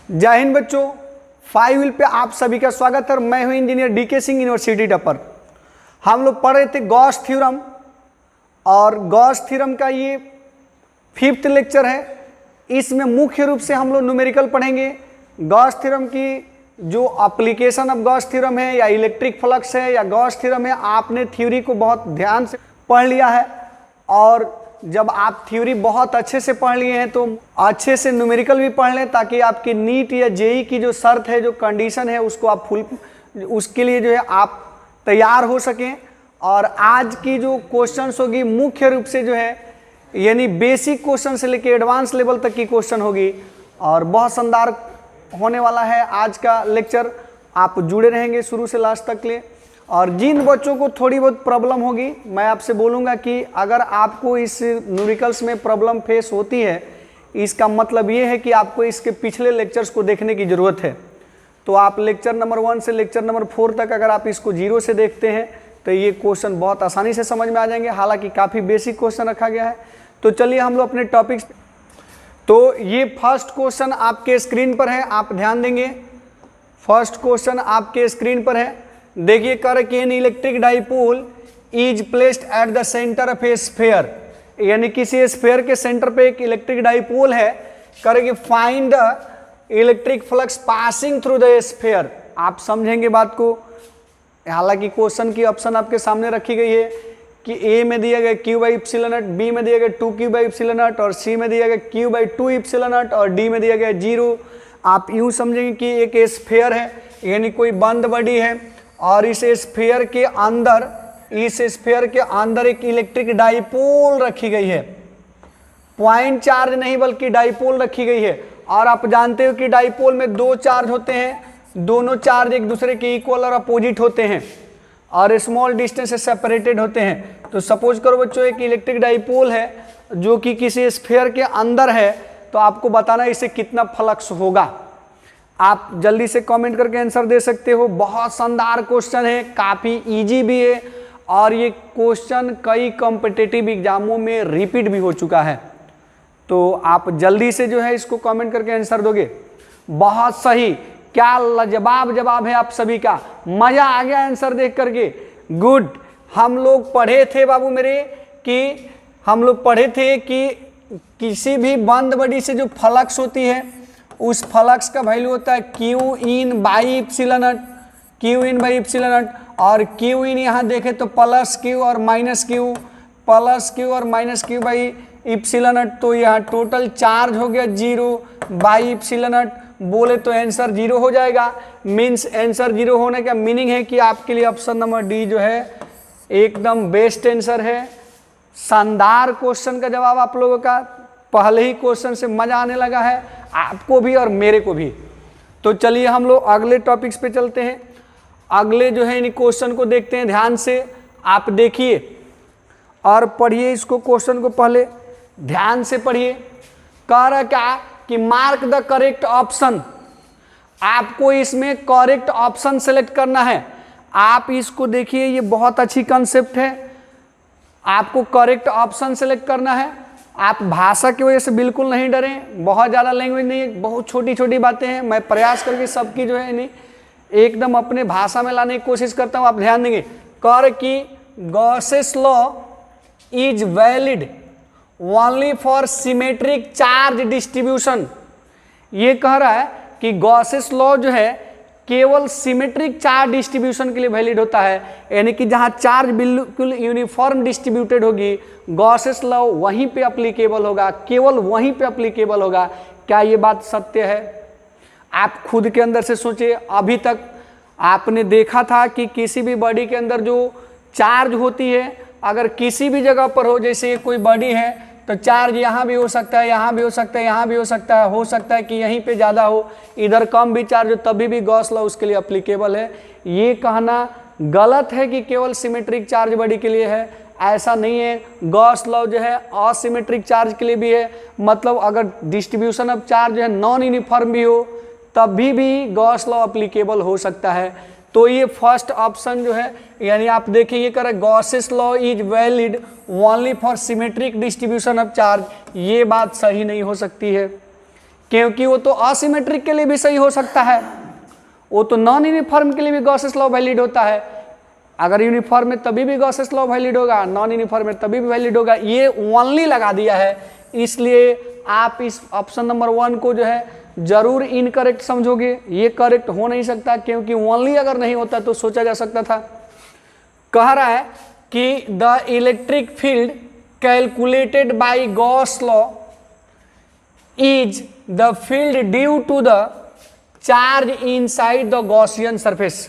जय हिंद बच्चों, 5 व्हील पे आप सभी का स्वागत है। मैं हूं engineer D K Singh, university topper. हम लोग पढ़ रहे थे गॉस थ्योरम और गॉस थ्योरम का ये 5th लेक्चर है। इसमें मुख्य रूप से हम लोग न्यूमेरिकल पढ़ेंगे। गॉस थ्योरम की जो एप्लीकेशन ऑफ गॉस थ्योरम है या इलेक्ट्रिक फ्लक्स है या गॉस थ्योरम है, आपने थ्योरी को बहुत ध्यान से पढ़ लिया है और जब आप थ्योरी बहुत अच्छे से पढ़ लिए हैं तो अच्छे से न्यूमेरिकल भी पढ़ लें, ताकि आपकी नीट या जेई की जो शर्त है, जो कंडीशन है, उसको आप उसके लिए जो है आप तैयार हो सकें। और आज की जो क्वेश्चंस होगी मुख्य रूप से जो है यानी बेसिक क्वेश्चन से लेकर एडवांस लेवल तक की क्वेश्चन होगी और बहुत शानदार होने वाला है आज का लेक्चर। आप जुड़े रहेंगे शुरू से लास्ट तक ले। और जिन बच्चों को थोड़ी बहुत प्रॉब्लम होगी, मैं आपसे बोलूँगा कि अगर आपको इस न्यूमेरिकल्स में प्रॉब्लम फेस होती है, इसका मतलब ये है कि आपको इसके पिछले लेक्चर्स को देखने की ज़रूरत है। तो आप लेक्चर नंबर 1 से लेक्चर नंबर 4 तक अगर आप इसको 0 से देखते हैं तो ये क्वेश्चन बहुत आसानी से समझ में आ जाएंगे। हालांकि काफ़ी बेसिक क्वेश्चन रखा गया है। तो चलिए हम लोग अपने टॉपिक्स। तो ये फर्स्ट क्वेश्चन आपके स्क्रीन पर है, आप ध्यान देंगे। फर्स्ट क्वेश्चन आपके स्क्रीन पर है। देखिए, कर कि an electric dipole is placed at the centre of A sphere, यानी किसी स्फीयर के सेंटर पे एक इलेक्ट्रिक डाइपोल है। करेंगे find the electric flux passing through the sphere. आप समझेंगे बात को। हालांकि क्वेश्चन की ऑप्शन आपके सामने रखी गई है कि ए में दिया गया Q by epsilon not, B में दिया गया 2Q बाई इप्सिलॉन नॉट और सी में दिया गया Q बाई 2 इप्सिलॉन नॉट और डी में दिया गया 0। आप यूं समझेंगे कि एक स्फीयर है, यानी कोई बंद बॉडी है और इस स्फीयर के अंदर एक इलेक्ट्रिक डाइपोल रखी गई है। पॉइंट चार्ज नहीं बल्कि डाइपोल रखी गई है। और आप जानते हो कि डाइपोल में 2 चार्ज होते हैं, दोनों चार्ज एक दूसरे के इक्वल और अपोजिट होते हैं और स्मॉल डिस्टेंस से सेपरेटेड होते हैं। तो सपोज करो बच्चों, एक इलेक्ट्रिक डाइपोल है जो कि किसी स्फीयर के अंदर है, तो आपको बताना इससे कितना फ्लक्स होगा। आप जल्दी से कमेंट करके आंसर दे सकते हो। बहुत शानदार क्वेश्चन है, काफ़ी इजी भी है और ये क्वेश्चन कई कॉम्पिटिटिव एग्जामों में रिपीट भी हो चुका है। तो आप जल्दी से जो है इसको कमेंट करके आंसर दोगे। बहुत सही, क्या लाजवाब जवाब है आप सभी का। मजा आ गया आंसर देख करके। गुड। हम लोग पढ़े थे बाबू मेरे कि किसी भी बंद बॉडी से जो फ्लक्स होती है उस फ्लक्स का वैल्यू होता है Q in by epsilon not, Q in by epsilon not. और Q इन यहाँ देखें तो प्लस Q और माइनस Q, प्लस Q और minus Q by epsilon not. तो यहाँ टोटल चार्ज हो गया 0 बाई इप्सिलॉन नॉट। बोले तो आंसर 0 हो जाएगा। मीन्स आंसर 0 होने का मीनिंग है कि आपके लिए ऑप्शन नंबर डी जो है एकदम बेस्ट आंसर है। शानदार क्वेश्चन का जवाब आप लोगों का। पहले ही क्वेश्चन से मजा आने लगा है आपको भी और मेरे को भी। तो चलिए हम लोग अगले टॉपिक्स पे चलते हैं। अगले जो है इन क्वेश्चन को देखते हैं ध्यान से। आप देखिए और पढ़िए इसको, क्वेश्चन को पहले ध्यान से पढ़िए। कह रहा क्या कि मार्क द करेक्ट ऑप्शन। आपको इसमें करेक्ट ऑप्शन सेलेक्ट करना है। आप इसको देखिए, ये बहुत अच्छी कंसेप्ट है। आपको करेक्ट ऑप्शन सेलेक्ट करना है। आप भाषा की वजह से बिल्कुल नहीं डरें, बहुत ज़्यादा लैंग्वेज नहीं है, बहुत छोटी छोटी बातें हैं। मैं प्रयास करके सबकी जो है नहीं एकदम अपने भाषा में लाने की कोशिश करता हूँ। आप ध्यान देंगे। कर कि Gauss's law is valid only for symmetric charge distribution. ये कह रहा है कि गॉसेस लॉ जो है केवल सिमेट्रिक चार्ज डिस्ट्रीब्यूशन के लिए वैलिड होता है, यानी कि जहां चार्ज बिल्कुल यूनिफॉर्म डिस्ट्रीब्यूटेड होगी गॉसेस लॉ वहीं पे अप्लीकेबल होगा, केवल वहीं पे अप्लीकेबल होगा। क्या ये बात सत्य है? आप खुद के अंदर से सोचिए। अभी तक आपने देखा था कि किसी भी बॉडी के अंदर जो चार्ज होती है, अगर किसी भी जगह पर हो, जैसे कोई बॉडी है तो चार्ज यहाँ भी हो सकता है, यहाँ भी हो सकता है, यहाँ भी हो सकता है कि यहीं पे ज़्यादा हो, इधर कम भी चार्ज हो, तभी भी गॉस लॉ उसके लिए अप्लीकेबल है। ये कहना गलत है कि केवल सिमेट्रिक चार्ज बॉडी के लिए है। ऐसा नहीं है। गॉस लॉ जो है असिमेट्रिक चार्ज के लिए भी है। मतलब अगर डिस्ट्रीब्यूशन ऑफ चार्ज जो है नॉन यूनिफॉर्म भी हो तभी भी गॉस लॉ अप्लीकेबल हो सकता है। तो ये फर्स्ट ऑप्शन जो है, यानी आप देखिए ये कह रहा है Gauss's law is valid only for symmetric distribution of charge. ये बात सही नहीं हो सकती है। क्योंकि वो तो असिमेट्रिक के लिए भी सही हो सकता है, वो तो नॉन यूनिफॉर्म के लिए भी गॉसेस लॉ वैलिड होता है। अगर यूनिफॉर्म में तभी भी गॉसेस लॉ वैलिड होगा, नॉन यूनिफॉर्म में तभी भी वैलिड होगा। ये ओनली लगा दिया है, इसलिए आप इस ऑप्शन नंबर 1 को जो है जरूर इनकरेक्ट समझोगे। ये करेक्ट हो नहीं सकता, क्योंकि ओनली अगर नहीं होता तो सोचा जा सकता था। कह रहा है कि the electric field calculated by Gauss law is the field due to the charge inside the Gaussian surface.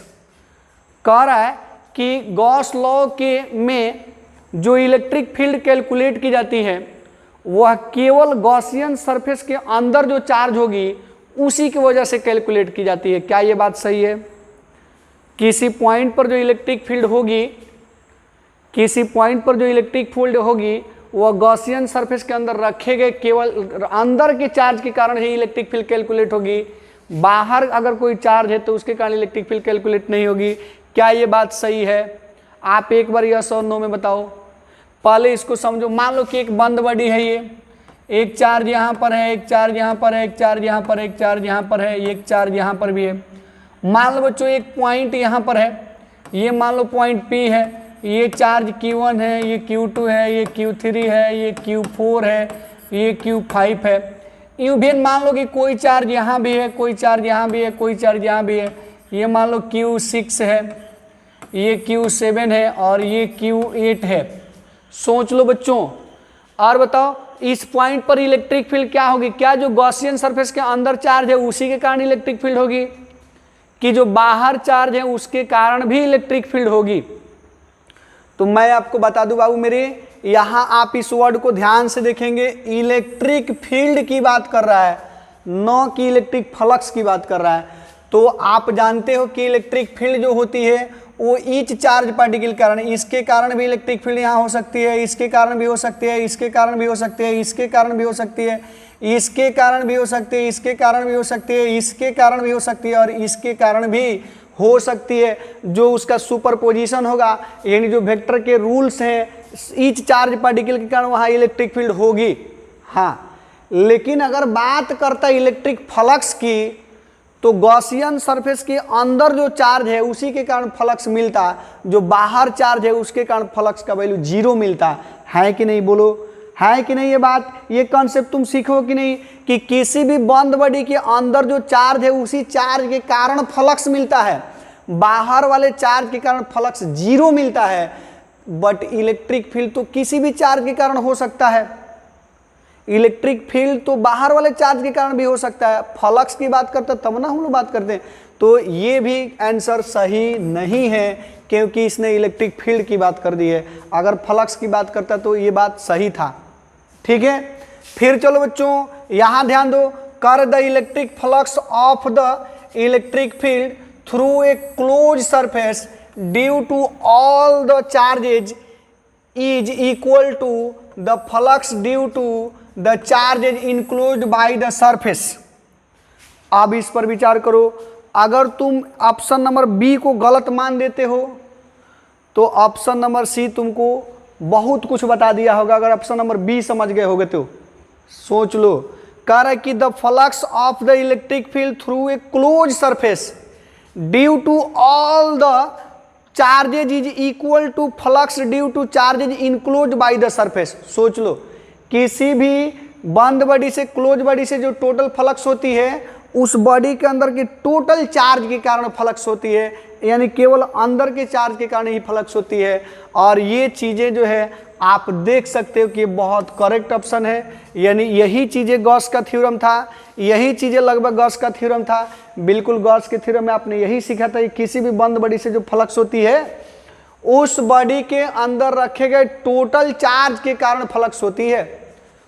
कह रहा है कि गॉस लॉ के में जो इलेक्ट्रिक फील्ड कैलकुलेट की जाती है वह केवल गॉसियन सरफेस के अंदर जो चार्ज होगी उसी की वजह से कैलकुलेट की जाती है। क्या ये बात सही है? किसी पॉइंट पर जो इलेक्ट्रिक फील्ड होगी, किसी पॉइंट पर जो इलेक्ट्रिक फील्ड होगी वह गॉसियन सरफेस के अंदर रखे गए केवल अंदर के चार्ज के कारण ही इलेक्ट्रिक फील्ड कैलकुलेट होगी। बाहर अगर कोई चार्ज है तो उसके कारण इलेक्ट्रिक फील्ड कैलकुलेट नहीं होगी। क्या ये बात सही है? आप एक बार यस और नो में बताओ। पहले इसको समझो। मान लो कि एक बंद बॉडी है, ये एक चार्ज यहाँ पर है, एक चार्ज यहाँ पर है, एक चार्ज यहाँ पर, एक चार्ज यहाँ पर है, एक चार्ज यहाँ पर भी है। मान लो बच्चों एक पॉइंट यहाँ पर है, ये मान लो पॉइंट P है, ये चार्ज Q1 है, ये Q2 है, ये Q3 है, ये Q4 है, ये Q5 है। यूँ भी मान लो कि कोई चार्ज यहाँ भी है, कोई चार्ज यहाँ भी है, कोई चार्ज यहाँ भी है। ये मान लो Q6 है, ये Q7 है और ये Q8 है। सोच लो बच्चों और बताओ इस पॉइंट पर इलेक्ट्रिक फील्ड क्या होगी? क्या जो गॉसियन सरफेस के अंदर चार्ज है उसी के कारण इलेक्ट्रिक फील्ड होगी, कि जो बाहर चार्ज है उसके कारण भी इलेक्ट्रिक फील्ड होगी? तो मैं आपको बता दूं बाबू मेरे, यहां आप इस वर्ड को ध्यान से देखेंगे, इलेक्ट्रिक फील्ड की बात कर रहा है, न कि इलेक्ट्रिक फ्लक्स की बात कर रहा है। तो आप जानते हो कि इलेक्ट्रिक फील्ड जो होती है वो ईच चार्ज पार्टिकल के कारण, इसके कारण भी इलेक्ट्रिक फील्ड यहाँ हो सकती है, इसके कारण भी हो सकती है, इसके कारण भी हो सकती है, इसके कारण भी हो सकती है, इसके कारण भी हो सकती है, इसके कारण भी हो सकती है, इसके कारण भी हो सकती है और इसके कारण भी हो सकती है। जो उसका सुपरपोजिशन होगा, यानी जो वेक्टर के रूल्स हैं, ईच चार्ज पार्टिकल के कारण वहाँ इलेक्ट्रिक फील्ड होगी। हाँ, लेकिन अगर बात करता है इलेक्ट्रिक फ्लक्स की, तो गॉसियन सरफेस के अंदर जो चार्ज है उसी के कारण फ्लक्स मिलता है, जो बाहर चार्ज है उसके कारण फ्लक्स का वैल्यू 0 मिलता है कि नहीं? बोलो, है कि नहीं? ये बात, ये कॉन्सेप्ट तुम सीखो कि नहीं, कि किसी भी बंद बॉडी के अंदर जो चार्ज है उसी चार्ज के कारण फ्लक्स मिलता है, बाहर वाले चार्ज के कारण फ्लक्स 0 मिलता है। बट इलेक्ट्रिक फील्ड तो किसी भी चार्ज के कारण हो सकता है, इलेक्ट्रिक फील्ड तो बाहर वाले चार्ज के कारण भी हो सकता है। फ्लक्स की बात करते तब ना हम लोग बात करते हैं। तो ये भी आंसर सही नहीं है, क्योंकि इसने इलेक्ट्रिक फील्ड की बात कर दी है। अगर फ्लक्स की बात करता तो ये बात सही था। ठीक है, फिर चलो बच्चों यहाँ ध्यान दो। कर the electric flux of the electric field through a close surface due to all the charges is equal to the flux due to the charges enclosed by the surface. अब इस पर विचार करो। अगर तुम ऑप्शन नंबर बी को गलत मान देते हो तो ऑप्शन नंबर सी तुमको बहुत कुछ बता दिया होगा। अगर ऑप्शन नंबर बी समझ गए होगे तो सोच लो। कह रहा है कि the flux of the electric field through a close surface due to all the charges is equal to flux due to charges enclosed by the surface. सोच लो, किसी भी बंद बॉडी से क्लोज बॉडी से जो टोटल फ्लक्स होती है उस बॉडी के अंदर के टोटल चार्ज के कारण फ्लक्स होती है, यानी केवल अंदर के चार्ज के कारण ही फ्लक्स होती है। और ये चीज़ें जो है आप देख सकते हो कि ये बहुत करेक्ट ऑप्शन है, यानी यही चीज़ें गॉस का थ्योरम था, यही चीज़ें लगभग गॉस का थ्योरम था। बिल्कुल गॉस के थ्योरम में आपने यही सीखा था कि किसी भी बंद बॉडी से जो फ्लक्स होती है उस बॉडी के अंदर रखे गए टोटल चार्ज के कारण फ्लक्स होती है,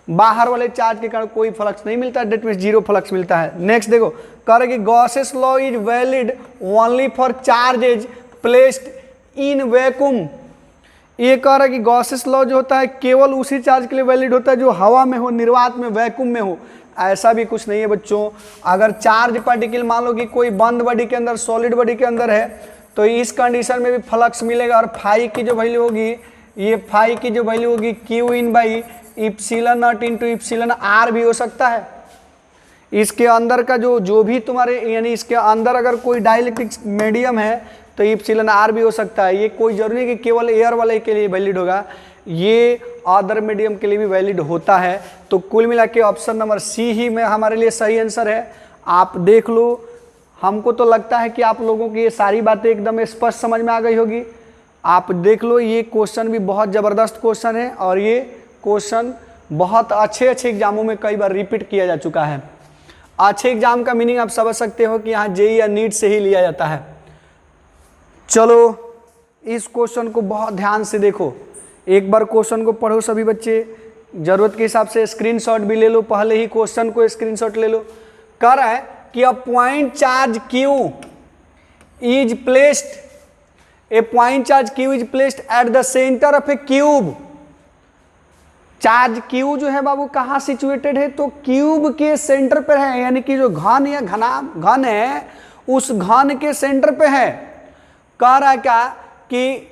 बाहर वाले चार्ज के कारण कोई फ्लक्स नहीं मिलता, डेट मीन्स 0 फ्लक्स मिलता है। नेक्स्ट देखो, कह रहे कि Gauss's law is valid only for charges placed in vacuum. ये कह रहा है कि गॉसेस लॉ जो होता है केवल उसी चार्ज के लिए वैलिड होता है जो हवा में हो, निर्वात में, वैक्यूम में हो। ऐसा भी कुछ नहीं है बच्चों। अगर चार्ज पार्टिकल मान लो कि कोई बंद बॉडी के अंदर, सॉलिड बॉडी के अंदर है, तो इस कंडीशन में भी फ्लक्स मिलेगा। और फाई की जो वैल्यू होगी, ये फाई की जो वैल्यू होगी Q in by epsilon not into epsilon R भी हो सकता है। इसके अंदर का जो भी तुम्हारे यानी इसके अंदर अगर कोई डाइलेक्ट्रिक मीडियम है तो इप्सिलन आर भी हो सकता है। ये कोई जरूरी नहीं कि केवल एयर वाले के लिए वैलिड होगा, ये अदर मीडियम के लिए भी वैलिड होता है। तो कुल मिला के ऑप्शन नंबर सी ही में हमारे लिए सही आंसर है। आप देख लो, हमको तो लगता है कि आप लोगों की ये सारी बातें एकदम स्पष्ट समझ में आ गई होगी। आप देख लो, ये क्वेश्चन भी बहुत ज़बरदस्त क्वेश्चन है और ये क्वेश्चन बहुत अच्छे एग्जामों में कई बार रिपीट किया जा चुका है। अच्छे एग्जाम का मीनिंग आप समझ सकते हो कि यहाँ जेईई या नीट से ही लिया जाता है। चलो इस क्वेश्चन को बहुत ध्यान से देखो, एक बार क्वेश्चन को पढ़ो सभी बच्चे, जरूरत के हिसाब से स्क्रीनशॉट भी ले लो, पहले ही क्वेश्चन को स्क्रीनशॉट ले लो। कह रहा है कि a point charge Q is placed, A point charge Q is placed at the centre of a cube. Charge Q जो है बाबू कहाँ सिचुएटेड है, तो क्यूब के सेंटर पर है, यानी कि जो घन या घन है उस घन के सेंटर पे है। कह रहा है क्या कि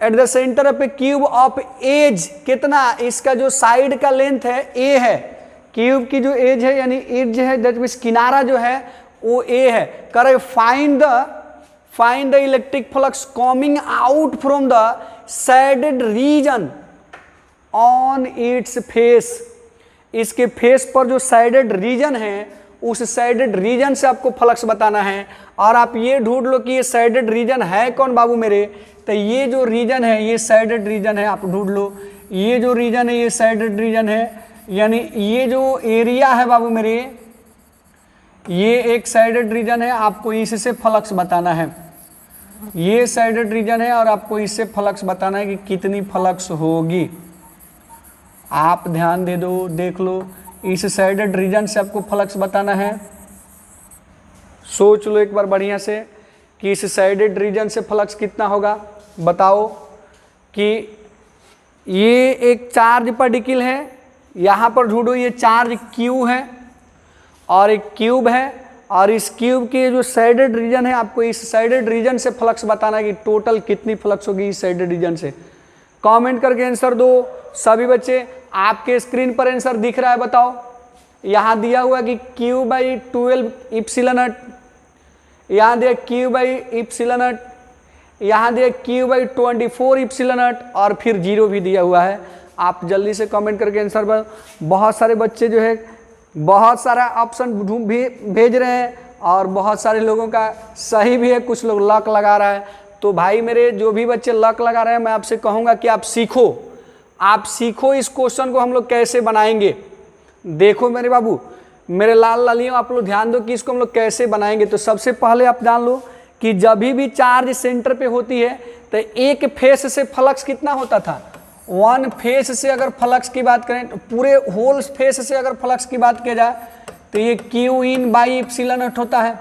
at the centre of a cube of edge, कितना इसका जो साइड का लेंथ है ए है, क्यूब की जो एज है यानी एज है दैट मींस किनारा जो है वो ए है। कह रहा है find the electric flux coming out from the shaded region on its face. इसके फेस पर जो शेडेड रीजन है उस शेडेड रीजन से आपको फ्लक्स बताना है। और आप ये ढूंढ लो कि ये शेडेड रीजन है कौन बाबू मेरे, तो ये जो रीजन है ये शेडेड रीजन है, आप ढूंढ लो। ये जो रीजन है ये शेडेड रीजन है, यानी ये जो एरिया है बाबू मेरे ये एक शेडेड रीजन है, आपको इससे फ्लक्स बताना है। ये शेडेड रीजन है और आपको इससे फ्लक्स बताना है कि कितनी फ्लक्स होगी। आप ध्यान दे दो, देख लो, इस शेडेड रीजन से आपको फ्लक्स बताना है। सोच लो एक बार बढ़िया से कि इस शेडेड रीजन से फ्लक्स कितना होगा। बताओ कि ये एक चार्ज पार्टिकल है, यहाँ पर ढूंढो, ये चार्ज Q है और एक क्यूब है और इस क्यूब के जो शेडेड रीजन है आपको इस शेडेड रीजन से फ्लक्स बताना है कि टोटल कितनी फ्लक्स होगी इस शेडेड रीजन से। कमेंट करके आंसर दो सभी बच्चे। आपके स्क्रीन पर आंसर दिख रहा है, बताओ। यहाँ दिया हुआ कि Q/12 इप्सिलन नॉट, यहाँ दिया Q/इप्सिलन नॉट, यहाँ दिया Q/24 इप्सिलन नॉट और फिर 0 भी दिया हुआ है। आप जल्दी से कमेंट करके आंसर पर, बहुत सारे बच्चे जो है बहुत सारा ऑप्शन भेज रहे हैं और बहुत सारे लोगों का सही भी है, कुछ लोग लक लगा रहा है। तो भाई मेरे जो भी बच्चे लक लगा रहे हैं मैं आपसे कहूँगा कि आप सीखो इस क्वेश्चन को हम लोग कैसे बनाएंगे। देखो मेरे बाबू, मेरे लाल लालियों, आप लोग ध्यान दो कि इसको हम लोग कैसे बनाएंगे। तो सबसे पहले आप जान लो कि जब भी चार्ज सेंटर पे होती है तो एक फेस से फ्लक्स कितना होता था, वन फेस से अगर फ्लक्स की बात करें तो पूरे होल फेस से अगर फ्लक्स की बात किया जाए तो ये Q/इप्सिलन होता है,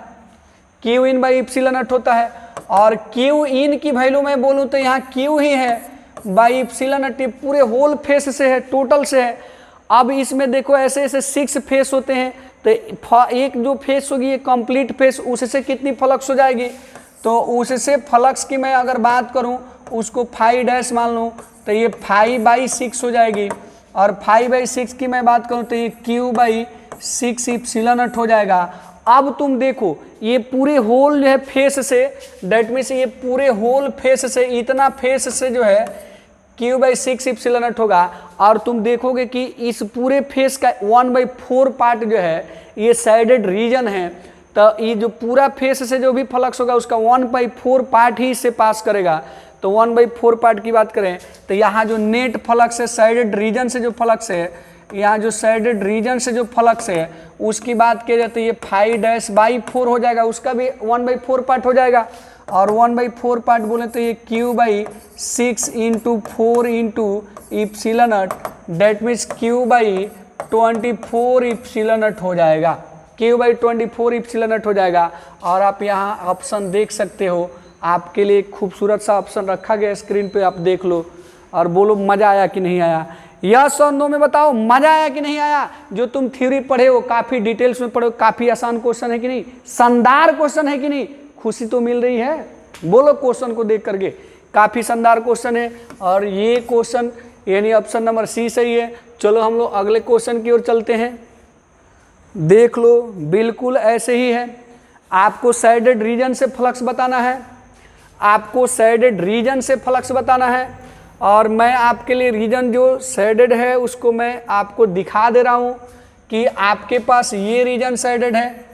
Q/इप्सिलन होता है। और Q की वैल्यू मैं बोलूँ तो यहाँ Q ही है बाई इप्सिलन, पूरे होल फेस से है, टोटल से है। अब इसमें देखो ऐसे ऐसे 6 फेस होते हैं, तो एक जो फेस होगी ये कंप्लीट फेस, उससे कितनी फ्लक्स हो जाएगी, तो उससे फ्लक्स की मैं अगर बात करूं उसको 5' मान लूँ तो ये 5/6 हो जाएगी। और 5/6 की मैं बात करूं तो ये Q/6 इप्सिलन हो जाएगा। अब तुम देखो ये पूरे होल जो है फेस से, डेट मीन्स ये पूरे होल फेस से, इतना फेस से जो है Q/6 इप्सिलन होगा। और तुम देखोगे कि इस पूरे फेस का 1/4 पार्ट जो है ये शेडेड रीजन है, तो ये जो पूरा फेस से जो भी फ्लक्स होगा उसका 1/4 पार्ट ही इससे पास करेगा। तो 1/4 पार्ट की बात करें तो यहाँ जो नेट फ्लक्स है शेडेड रीजन से जो फ्लक्स है, यहाँ जो शेडेड रीजन से जो फ्लक्स है उसकी बात की जाए तो ये 5'/4 हो जाएगा, उसका भी 1/4 पार्ट हो जाएगा। और 1/4 पार्ट बोले तो ये Q/6 × 4 × इप्सिलन, डेट मीन्स Q/24 इप्सिलन हो जाएगा, Q/24 इप्सिलन हो जाएगा। और आप यहाँ ऑप्शन देख सकते हो, आपके लिए खूबसूरत सा ऑप्शन रखा गया स्क्रीन पे, आप देख लो और बोलो मज़ा आया कि नहीं आया। यस और नो में बताओ मज़ा आया कि नहीं आया। जो तुम थ्योरी पढ़े हो काफ़ी डिटेल्स में पढ़े हो, काफ़ी आसान क्वेश्चन है कि नहीं, शानदार क्वेश्चन है कि नहीं, खुशी तो मिल रही है। बोलो क्वेश्चन को देख करके, काफ़ी शानदार क्वेश्चन है और ये क्वेश्चन यानी ऑप्शन नंबर सी सही है। चलो हम लोग अगले क्वेश्चन की ओर चलते हैं। देख लो, बिल्कुल ऐसे ही है। आपको सैडेड रीजन से फ्लक्स बताना है, आपको सैडेड रीजन से फ्लक्स बताना है, और मैं आपके लिए रीजन जो सैडेड है उसको मैं आपको दिखा दे रहा हूँ कि आपके पास ये रीजन सैडेड है,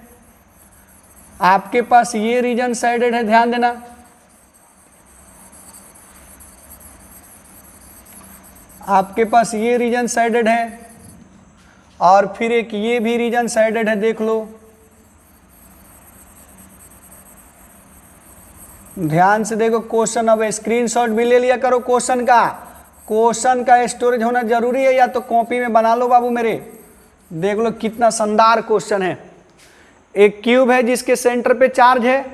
आपके पास ये रीजन सैडेड है, ध्यान देना। आपके पास ये रीजन साइडेड है और फिर एक ये भी रीजन साइडेड है, देख लो ध्यान से देखो क्वेश्चन। अब स्क्रीनशॉट भी ले लिया करो क्वेश्चन का स्टोरेज होना जरूरी है, या तो कॉपी में बना लो बाबू मेरे। देख लो कितना शानदार क्वेश्चन है। एक क्यूब है जिसके सेंटर पे चार्ज है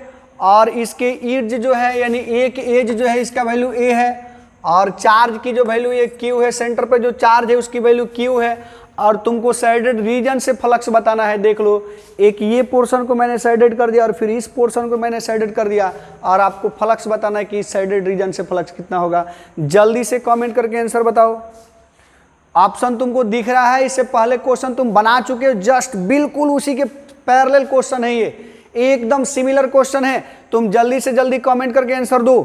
और इसके इर्द जो है यानी एक एज जो है इसका वैल्यू ए है, और चार्ज की जो वैल्यू ये क्यू है, सेंटर पे जो चार्ज है उसकी वैल्यू क्यू है, और तुमको साइडेड रीजन से फ्लक्स बताना है। देख लो एक ये पोर्शन को मैंने साइडेड कर दिया और फिर इस पोर्शन को मैंने साइडेड कर दिया, और आपको फ्लक्स बताना है कि इस साइडेड रीजन से फ्लक्स कितना होगा। जल्दी से कमेंट करके आंसर बताओ। ऑप्शन तुमको दिख रहा है, इससे पहले क्वेश्चन तुम बना चुके हो, जस्ट बिल्कुल उसी के पैरेलल क्वेश्चन है, ये एकदम सिमिलर क्वेश्चन है। तुम जल्दी से जल्दी कमेंट करके आंसर दो।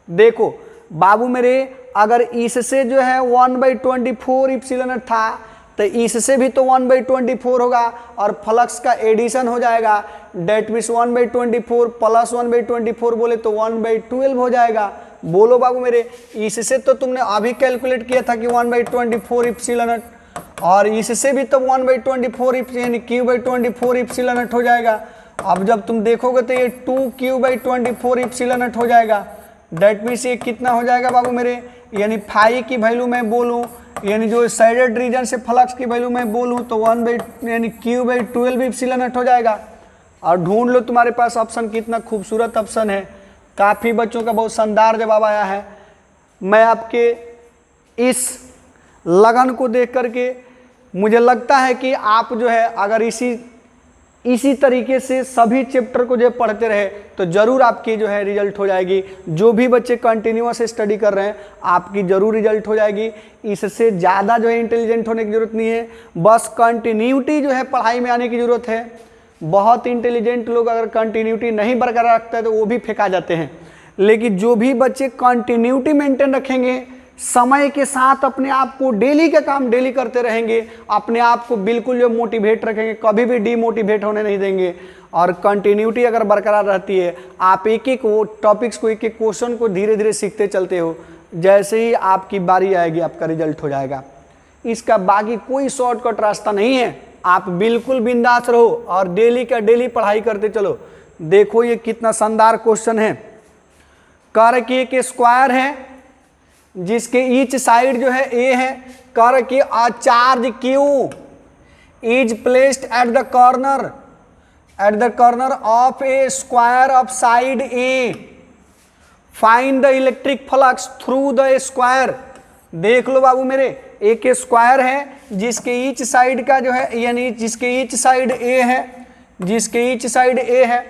देखो बाबू मेरे, अगर इससे जो है 1/24 इप्सिलॉन था तो इससे भी तो 1/24 होगा, और फ्लक्स का एडिशन हो जाएगा, डेट मीन्स 1/24 प्लस 1/24 बोले तो 1/12 हो जाएगा। बोलो बाबू मेरे, इससे तो तुमने अभी कैलकुलेट किया था कि 1/24 इप्सिलॉन, और इससे भी तो 1/24 यानी Q/24 इप्सिलॉन हो जाएगा। अब जब तुम देखोगे तो ये 2Q/24 इप्सिलॉन हो जाएगा। डेट मीन्स ये कितना हो जाएगा बाबू मेरे, यानी फाई की वैल्यू मैं बोलूँ, यानी जो साइडेड रीजन से फ्लक्स की वैल्यू मैं बोलूँ तो 1 यानी Q/12 इप्सिलॉन हो जाएगा। और ढूंढ लो तुम्हारे पास ऑप्शन, कितना खूबसूरत ऑप्शन है, काफ़ी बच्चों का बहुत शानदार जवाब आया है। मैं आपके इस लगन को देख करके मुझे लगता है कि आप जो है अगर इसी तरीके से सभी चैप्टर को जो पढ़ते रहे तो ज़रूर आपकी जो है रिजल्ट हो जाएगी। जो भी बच्चे कंटिन्यूअस स्टडी कर रहे हैं आपकी ज़रूर रिजल्ट हो जाएगी। इससे ज़्यादा जो है इंटेलिजेंट होने की ज़रूरत नहीं है, बस कंटिन्यूटी जो है पढ़ाई में आने की ज़रूरत है। बहुत इंटेलिजेंट लोग अगर कंटिन्यूटी नहीं बरकरार रखते हैं तो वो भी फेंका जाते हैं, लेकिन जो भी बच्चे कंटिन्यूटी मेंटेन रखेंगे, समय के साथ अपने आप को डेली का काम डेली करते रहेंगे, अपने आप को बिल्कुल जो मोटिवेट रखेंगे, कभी भी डीमोटिवेट होने नहीं देंगे, और कंटिन्यूटी अगर बरकरार रहती है, आप एक एक टॉपिक्स को, एक एक क्वेश्चन को धीरे धीरे सीखते चलते हो, जैसे ही आपकी बारी आएगी आपका रिजल्ट हो जाएगा। इसका बाकी कोई शॉर्टकट रास्ता नहीं है। आप बिल्कुल बिंदास रहो और डेली का डेली पढ़ाई करते चलो। देखो ये कितना शानदार क्वेश्चन है। कर के एक स्क्वायर है जिसके ईच साइड जो है ए है, कर के a charge q is placed at the corner of A square of side A, find the electric flux through the square. देख लो बाबू मेरे, एक स्क्वायर है जिसके ईच साइड का जो है यानी जिसके ईच साइड ए है, जिसके ईच साइड ए है,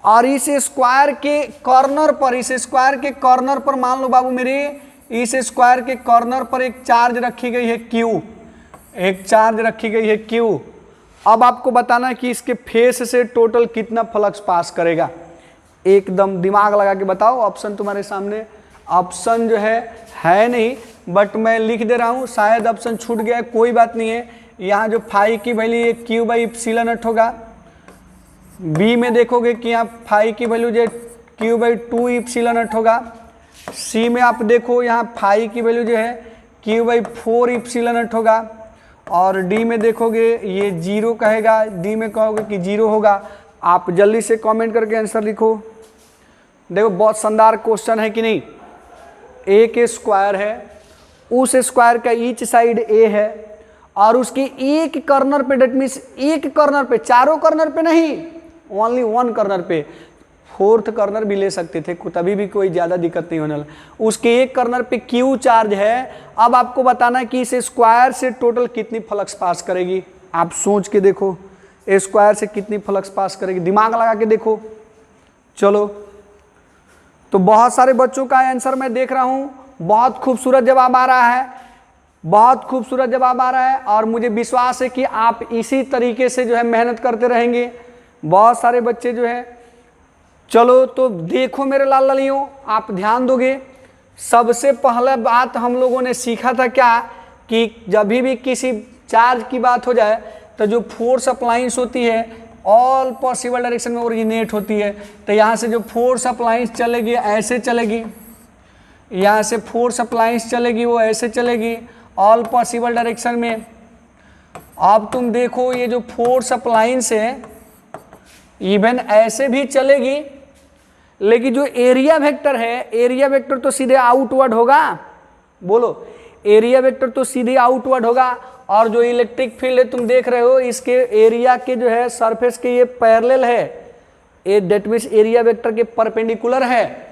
और इस स्क्वायर के कॉर्नर पर, इस स्क्वायर के कॉर्नर पर मान लो बाबू मेरे, इस स्क्वायर के कॉर्नर पर एक चार्ज रखी गई है Q, एक चार्ज रखी गई है Q। अब आपको बताना है कि इसके फेस से टोटल कितना फ्लक्स पास करेगा। एकदम दिमाग लगा के बताओ। ऑप्शन तुम्हारे सामने, ऑप्शन जो है नहीं, बट मैं लिख दे रहा हूँ, शायद ऑप्शन छूट गया है, कोई बात नहीं है। यहाँ जो फाई की वैल्यू ये Q/ε होगा। बी में देखोगे कि यहाँ फाई की वैल्यू जो Q/2ε होगा। सी में आप देखो यहाँ फाई की वैल्यू जो है Q/4ε होगा, और डी में देखोगे ये 0 कहेगा, डी में कहोगे कि 0 होगा। आप जल्दी से कमेंट करके आंसर लिखो। देखो बहुत शानदार क्वेश्चन है कि नहीं। एक स्क्वायर है, उस स्क्वायर का ईच साइड ए है, और उसके एक कॉर्नर पे, डेट मीन्स एक कॉर्नर पे, चारों कॉर्नर पे नहीं, ओनली वन कॉर्नर पे, फोर्थ कॉर्नर भी ले सकते थे, तभी भी कोई ज़्यादा दिक्कत नहीं होने वाला। उसके एक कॉर्नर पे Q चार्ज है। अब आपको बताना है कि इस स्क्वायर से टोटल कितनी फ्लक्स पास करेगी। आप सोच के देखो स्क्वायर से कितनी फ्लक्स पास करेगी, दिमाग लगा के देखो। चलो, तो बहुत सारे बच्चों का आंसर मैं देख रहा हूँ, बहुत खूबसूरत जवाब आ रहा है। बहुत खूबसूरत जवाब आ रहा है और मुझे विश्वास है कि आप इसी तरीके से जो है मेहनत करते रहेंगे। बहुत सारे बच्चे जो है, चलो तो देखो मेरे लाल लालियों, आप ध्यान दोगे। सबसे पहला बात हम लोगों ने सीखा था क्या, कि जब भी किसी चार्ज की बात हो जाए तो जो फोर्स अप्लाइंस होती है ऑल पॉसिबल डायरेक्शन में ओरिजिनेट होती है। तो यहाँ से जो फोर्स अप्लाइंस चलेगी ऐसे चलेगी, यहाँ से फोर्स अप्लाइंस चलेगी वो ऐसे चलेगी ऑल पॉसिबल डायरेक्शन में। अब तुम देखो ये जो फोर्स अप्लाइंस है इवन ऐसे भी चलेगी, लेकिन जो एरिया वेक्टर है, एरिया वेक्टर तो सीधे आउटवर्ड होगा। बोलो, एरिया वेक्टर तो सीधे आउटवर्ड होगा। और जो इलेक्ट्रिक फील्ड है तुम देख रहे हो, इसके एरिया के जो है सरफेस के ये पैरेलल है, ये डेट मीन्स एरिया वेक्टर के परपेंडिकुलर है।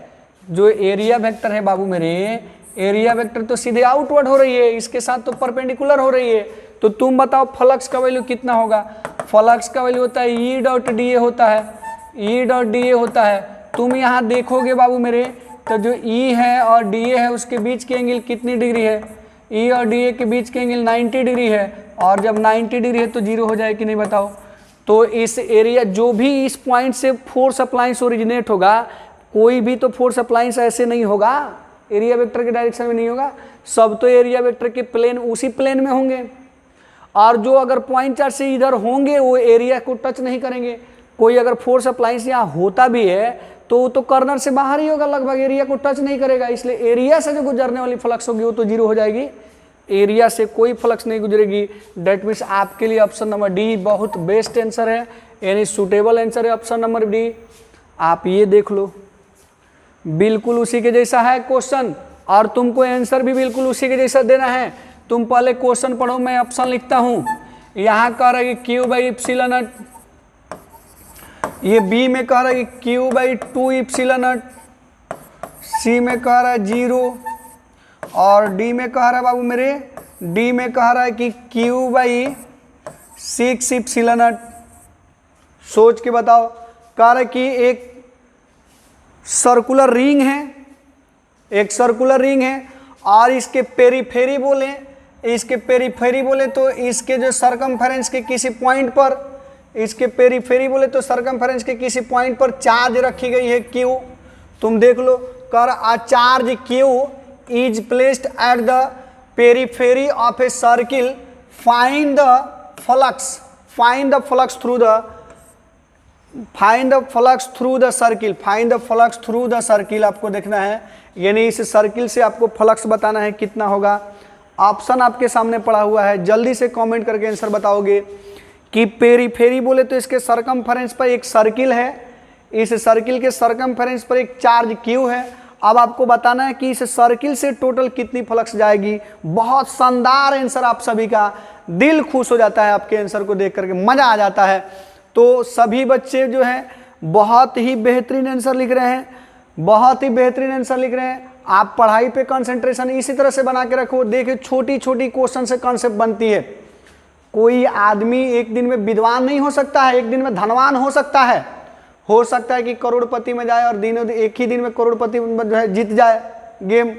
जो एरिया वेक्टर है बाबू मेरे, एरिया वेक्टर तो सीधे आउटवर्ड हो रही है, इसके साथ तो परपेंडिकुलर हो रही है। तो तुम बताओ फ्लक्स का वैल्यू कितना होगा। फ्लक्स का वैल्यू होता है ई डॉट डी ए होता है, ई डॉट डी ए होता है। तुम यहाँ देखोगे बाबू मेरे, तो जो ई है और डी ए है उसके बीच की एंगल कितनी डिग्री है, ई और डी ए के बीच की एंगल 90 डिग्री है। और जब 90 डिग्री है तो जीरो हो जाए कि नहीं बताओ। तो इस एरिया जो भी इस पॉइंट से फोर्स अप्लाइंस ओरिजिनेट होगा, कोई भी तो फोर्स अप्लाइंस ऐसे नहीं होगा, एरिया वेक्टर के डायरेक्शन में नहीं होगा, सब तो एरिया वेक्टर के प्लेन उसी प्लेन में होंगे। और जो अगर पॉइंट चार्ज से इधर होंगे वो एरिया को टच नहीं करेंगे। कोई अगर फोर्स अप्लाइंस यहाँ होता भी है तो वो तो कर्नर से बाहर ही होगा, लगभग एरिया को टच नहीं करेगा। इसलिए एरिया से जो गुजरने वाली फ्लक्स होगी वो तो जीरो हो जाएगी, एरिया से कोई फ्लक्स नहीं गुजरेगी। डेट मीन्स आपके लिए ऑप्शन नंबर डी बहुत बेस्ट आंसर है, यानी सुटेबल आंसर है ऑप्शन नंबर डी। आप ये देख लो, बिल्कुल उसी के जैसा है क्वेश्चन और तुमको आंसर भी बिल्कुल उसी के जैसा देना है। तुम पहले क्वेश्चन पढ़ो, मैं ऑप्शन लिखता हूँ। यहाँ कह रहा है कि क्यू बाई इप्सिलॉन नॉट, ये बी में कह रहा है कि क्यू बाई 2 इप्सिलॉन नॉट, सी में कह रहा है 0 और डी में कह रहा है बाबू मेरे, डी में कह रहा है कि क्यू बाई 6 इप्सिलॉन नॉट। सोच के बताओ। कह रहा है कि एक सर्कुलर रिंग है, एक सर्कुलर रिंग है और इसके पेरीफेरी बोले, इसके पेरीफेरी बोले तो इसके जो सरकमफेरेंस के किसी पॉइंट पर, इसके पेरीफेरी बोले तो सरकमफेरेंस के किसी पॉइंट पर चार्ज रखी गई है क्यू। तुम देख लो, कर a charge q is placed at the periphery of a circle, find the flux, find the flux through the, find the flux through the circle, find the flux through the circle आपको देखना है, यानी इस circle से आपको flux बताना है कितना होगा। ऑप्शन आपके सामने पड़ा हुआ है, जल्दी से कमेंट करके आंसर बताओगे। कि पेरीफेरी बोले तो इसके सरकमफेरेंस पर एक सर्किल है, इस सर्किल के सरकमफेरेंस पर एक चार्ज क्यू है। अब आपको बताना है कि इस सर्किल से टोटल कितनी फ्लक्स जाएगी। बहुत शानदार आंसर आप सभी का, दिल खुश हो जाता है आपके आंसर को देख करके, मजा आ जाता है। तो सभी बच्चे जो हैं बहुत ही बेहतरीन आंसर लिख रहे हैं, बहुत ही बेहतरीन आंसर लिख रहे हैं। आप पढ़ाई पे कंसंट्रेशन इसी तरह से बना के रखो। देखिए छोटी छोटी क्वेश्चन से कॉन्सेप्ट बनती है। कोई आदमी एक दिन में विद्वान नहीं हो सकता है, एक दिन में धनवान हो सकता है कि करोड़पति में जाए और दिनों एक ही दिन में करोड़पति जो है जीत जाए गेम।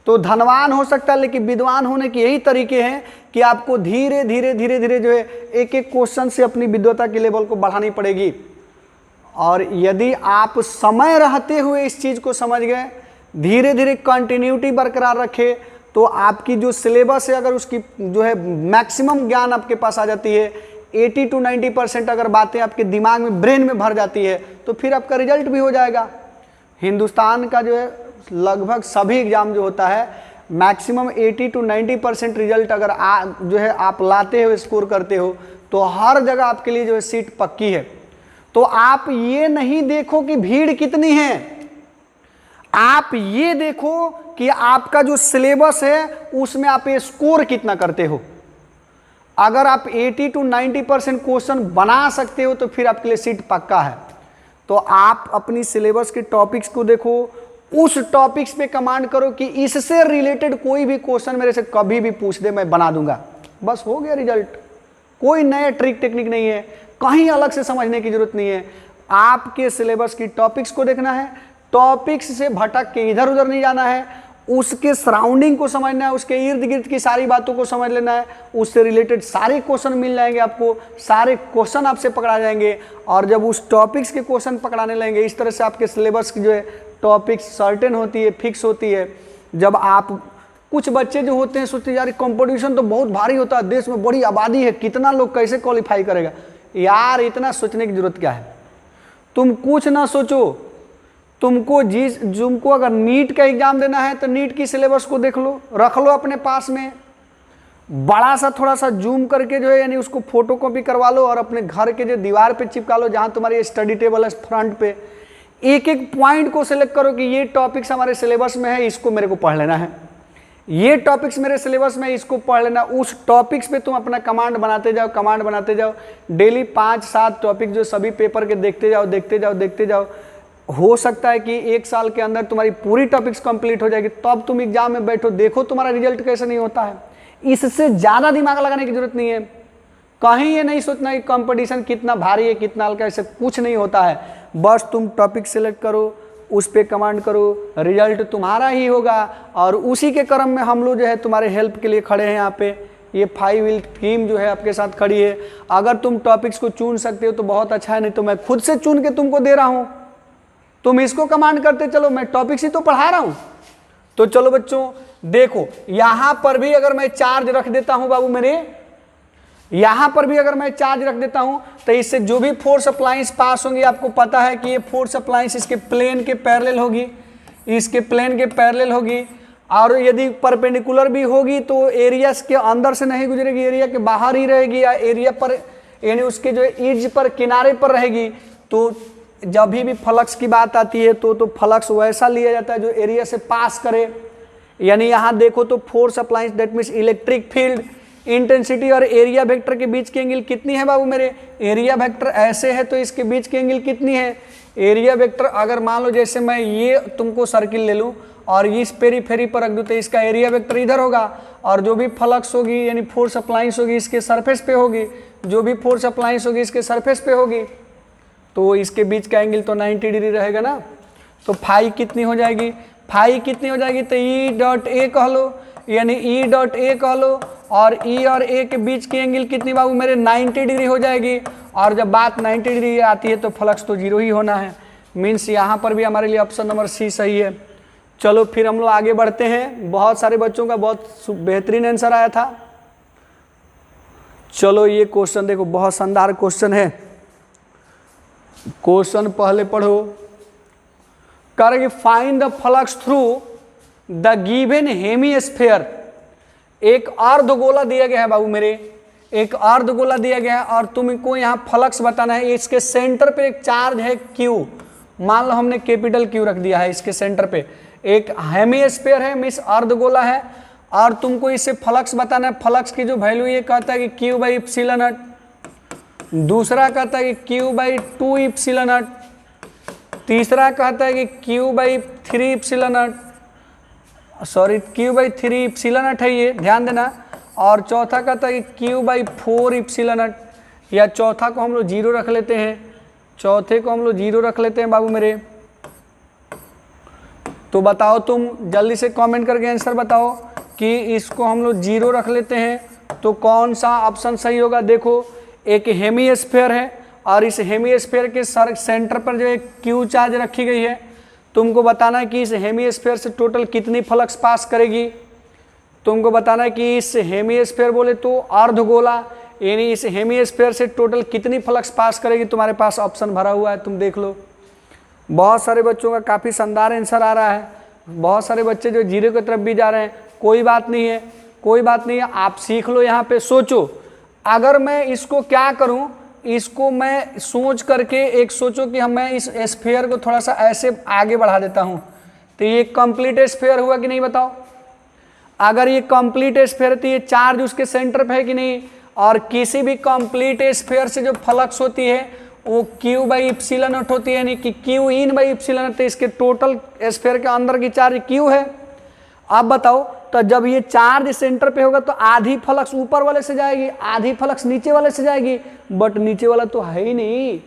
तो धनवान हो सकता है, लेकिन विद्वान होने के यही तरीके हैं कि आपको धीरे धीरे धीरे धीरे जो है एक एक क्वेश्चन से अपनी विद्वता के लेवल को बढ़ानी पड़ेगी। और यदि आप समय रहते हुए इस चीज़ को समझ गए, धीरे धीरे कंटिन्यूटी बरकरार रखे, तो आपकी जो सिलेबस है अगर उसकी जो है मैक्सिमम ज्ञान आपके पास आ जाती है, 80 to 90% अगर बातें आपके दिमाग में, ब्रेन में भर जाती है, तो फिर आपका रिजल्ट भी हो जाएगा। हिंदुस्तान का जो है लगभग सभी एग्जाम जो होता है मैक्सिमम 80 to 90% रिजल्ट अगर जो है आप लाते हो, स्कोर करते हो, तो हर जगह आपके लिए जो है सीट पक्की है। तो आप ये नहीं देखो कि भीड़ कितनी है, आप ये देखो कि आपका जो सिलेबस है उसमें आप ये स्कोर कितना करते हो। अगर आप 80 to 90% क्वेश्चन बना सकते हो तो फिर आपके लिए सीट पक्का है। तो आप अपनी सिलेबस के टॉपिक्स को देखो, उस टॉपिक्स पे कमांड करो कि इससे रिलेटेड कोई भी क्वेश्चन मेरे से कभी भी पूछ दे, मैं बना दूंगा, बस हो गया रिजल्ट। कोई नया ट्रिक टेक्निक नहीं है, कहीं अलग से समझने की जरूरत नहीं है। आपके सिलेबस की टॉपिक्स को देखना है, टॉपिक्स से भटक के इधर उधर नहीं जाना है, उसके सराउंडिंग को समझना है, उसके इर्द गिर्द की सारी बातों को समझ लेना है, उससे रिलेटेड सारे क्वेश्चन मिल जाएंगे आपको, सारे क्वेश्चन आपसे पकड़ा जाएंगे। और जब उस टॉपिक्स के क्वेश्चन पकड़ाने लगेंगे, इस तरह से आपके सिलेबस की जो है टॉपिक्स सर्टेन होती है, फिक्स होती है। जब आप कुछ बच्चे जो होते हैं सोचते हैं यार कंपटीशन तो बहुत भारी होता है, देश में बड़ी आबादी है, कितना लोग कैसे क्वालिफाई करेगा। यार इतना सोचने की जरूरत क्या है, तुम कुछ ना सोचो, तुमको अगर नीट का एग्जाम देना है तो नीट की सिलेबस को देख लो, रख लो अपने पास में, बड़ा सा थोड़ा सा जूम करके जो है यानी उसको फोटोकॉपी करवा लो और अपने घर के जो दीवार पे चिपका लो, जहाँ तुम्हारी स्टडी टेबल है फ्रंट पे, एक एक पॉइंट को सिलेक्ट करो कि ये टॉपिक्स हमारे सिलेबस में है, इसको मेरे को पढ़ लेना है, ये टॉपिक्स मेरे सिलेबस में, इसको पढ़ लेना। उस टॉपिक्स पे तुम अपना कमांड बनाते जाओ, कमांड बनाते जाओ, डेली 5-7 टॉपिक जो सभी पेपर के देखते जाओ, देखते जाओ, देखते जाओ। हो सकता है कि 1 साल के अंदर तुम्हारी पूरी टॉपिक्स कंप्लीट हो जाएगी, तब तुम एग्जाम में बैठो, देखो तुम्हारा रिजल्ट कैसे नहीं होता है। इससे ज़्यादा दिमाग लगाने की जरूरत नहीं है, कहीं ये नहीं सोचना कि कंपटीशन कितना भारी है कितना हल्का, ऐसे कुछ नहीं होता है। बस तुम टॉपिक सिलेक्ट करो, उस पर कमांड करो, रिजल्ट तुम्हारा ही होगा। और उसी के क्रम में हम लोग जो है तुम्हारे हेल्प के लिए खड़े हैं यहाँ पे, ये 5 व्हील टीम जो है आपके साथ खड़ी है। अगर तुम टॉपिक्स को चुन सकते हो तो बहुत अच्छा है, नहीं तो मैं खुद से चुन के तुमको दे रहा हूँ, तुम इसको कमांड करते चलो, मैं टॉपिक्स ही तो पढ़ा रहा हूँ। तो चलो बच्चों देखो, यहाँ पर भी अगर मैं चार्ज रख देता हूँ बाबू मेरे, यहाँ पर भी अगर मैं चार्ज रख देता हूँ तो इससे जो भी फोर्स अप्लाइंस पास होंगी, आपको पता है कि ये फोर्स अप्लाइंस इसके प्लेन के पैरेलल होगी, इसके प्लेन के पैरेलल होगी। और यदि परपेंडिकुलर भी होगी तो एरिया के अंदर से नहीं गुजरेगी, एरिया के बाहर ही रहेगी, या एरिया पर यानी उसके जो इज पर किनारे पर रहेगी। तो जब भी फ्लक्स की बात आती है तो फ्लक्स वैसा लिया जाता है जो एरिया से पास करे। यानी यहाँ देखो तो force appliance that means electric field, intensity और एरिया वेक्टर के बीच की एंगल कितनी है बाबू मेरे, एरिया वेक्टर ऐसे है तो इसके बीच की एंगल कितनी है, एरिया वेक्टर अगर मान लो जैसे मैं ये तुमको सर्किल ले लूँ और इस पेरीफेरी पर रख दूँ तो इसका एरिया वेक्टर इधर होगा, और जो भी फ्लक्स होगी यानी फोर्स अप्लाइंस होगी इसके सरफेस पे होगी, जो भी फोर्स अप्लाइंस होगी इसके सरफेस पे होगी, तो इसके बीच का एंगल तो 90 डिग्री रहेगा ना। तो फाई कितनी हो जाएगी, फाई कितनी हो जाएगी, तो ई डॉट ए कह लो, यानी ई डॉट ए कह लो, और ई और ए के बीच की एंगल कितनी बाबू मेरे 90 डिग्री हो जाएगी। और जब बात 90 डिग्री आती है तो फ्लक्स तो 0 ही होना है, मीन्स यहाँ पर भी हमारे लिए ऑप्शन नंबर सी सही है। चलो फिर हम लोग आगे बढ़ते हैं, बहुत सारे बच्चों का बहुत बेहतरीन आंसर आया था। चलो ये क्वेश्चन देखो, बहुत शानदार क्वेश्चन है, क्वेश्चन पहले पढ़ो। करेंगे find the flux through the given hemisphere. एक अर्धगोला दिया गया है बाबू मेरे, एक अर्धगोला दिया गया है और तुमको यहाँ फ्लक्स बताना है। इसके सेंटर पे एक चार्ज है Q, मान लो हमने कैपिटल Q रख दिया है, इसके सेंटर पे एक हेमीस्फीयर है मीन्स अर्धगोला है, और तुमको इससे फ्लक्स बताना है। फ्लक्स की जो वैल्यू ये कहता है कि Q बाई एप्सिलॉन नॉट, दूसरा कहता है कि Q बाई 2 एप्सिलॉन नॉट, तीसरा कहता है कि Q by 3 epsilon not, sorry Q by 3 epsilon not है ये, ध्यान देना, और चौथा कहता है कि Q बाई 4 एप्सिलॉन नॉट, या चौथा को हम लोग 0 रख लेते हैं, चौथे को हम लोग 0 रख लेते हैं बाबू मेरे। तो बताओ तुम जल्दी से कमेंट करके आंसर बताओ कि इसको हम लोग 0 रख लेते हैं तो कौन सा ऑप्शन सही होगा। देखो एक हेमीस्फीयर है और इस हेमीस्फीयर के सेंटर पर जो एक Q चार्ज रखी गई है, तुमको बताना है कि इस हेमीस्फीयर से टोटल कितनी फ्लक्स पास करेगी। तुमको बताना है कि इस हेमीस्फीयर बोले तो अर्धगोला, यानी इस हेमीस्फीयर से टोटल कितनी फ्लक्स पास करेगी। तुम्हारे पास ऑप्शन भरा हुआ है, तुम देख लो। बहुत सारे बच्चों का काफ़ी शानदार आंसर आ रहा है, बहुत सारे बच्चे जो 0 की तरफ भी जा रहे हैं। कोई बात नहीं है, कोई बात नहीं है, आप सीख लो। यहाँ पे सोचो, अगर मैं इसको क्या करूँ, इसको मैं सोच करके एक सोचो कि हम मैं इस स्फीयर को थोड़ा सा ऐसे आगे बढ़ा देता हूँ तो ये कंप्लीट स्फीयर हुआ कि नहीं बताओ। अगर ये कंप्लीट स्फीयर तो ये चार्ज उसके सेंटर पे है कि नहीं, और किसी भी कंप्लीट स्फीयर से जो फ्लक्स होती है वो Q बाई एप्सिलॉन नॉट होती है, यानी कि Q in by epsilon not, तो इसके टोटल स्फीयर के अंदर की चार्ज Q है। अब बताओ, तो जब ये चार्ज सेंटर पे होगा तो आधी फ्लक्स ऊपर वाले से जाएगी, आधी फ्लक्स नीचे वाले से जाएगी, बट नीचे वाला तो है ही नहीं,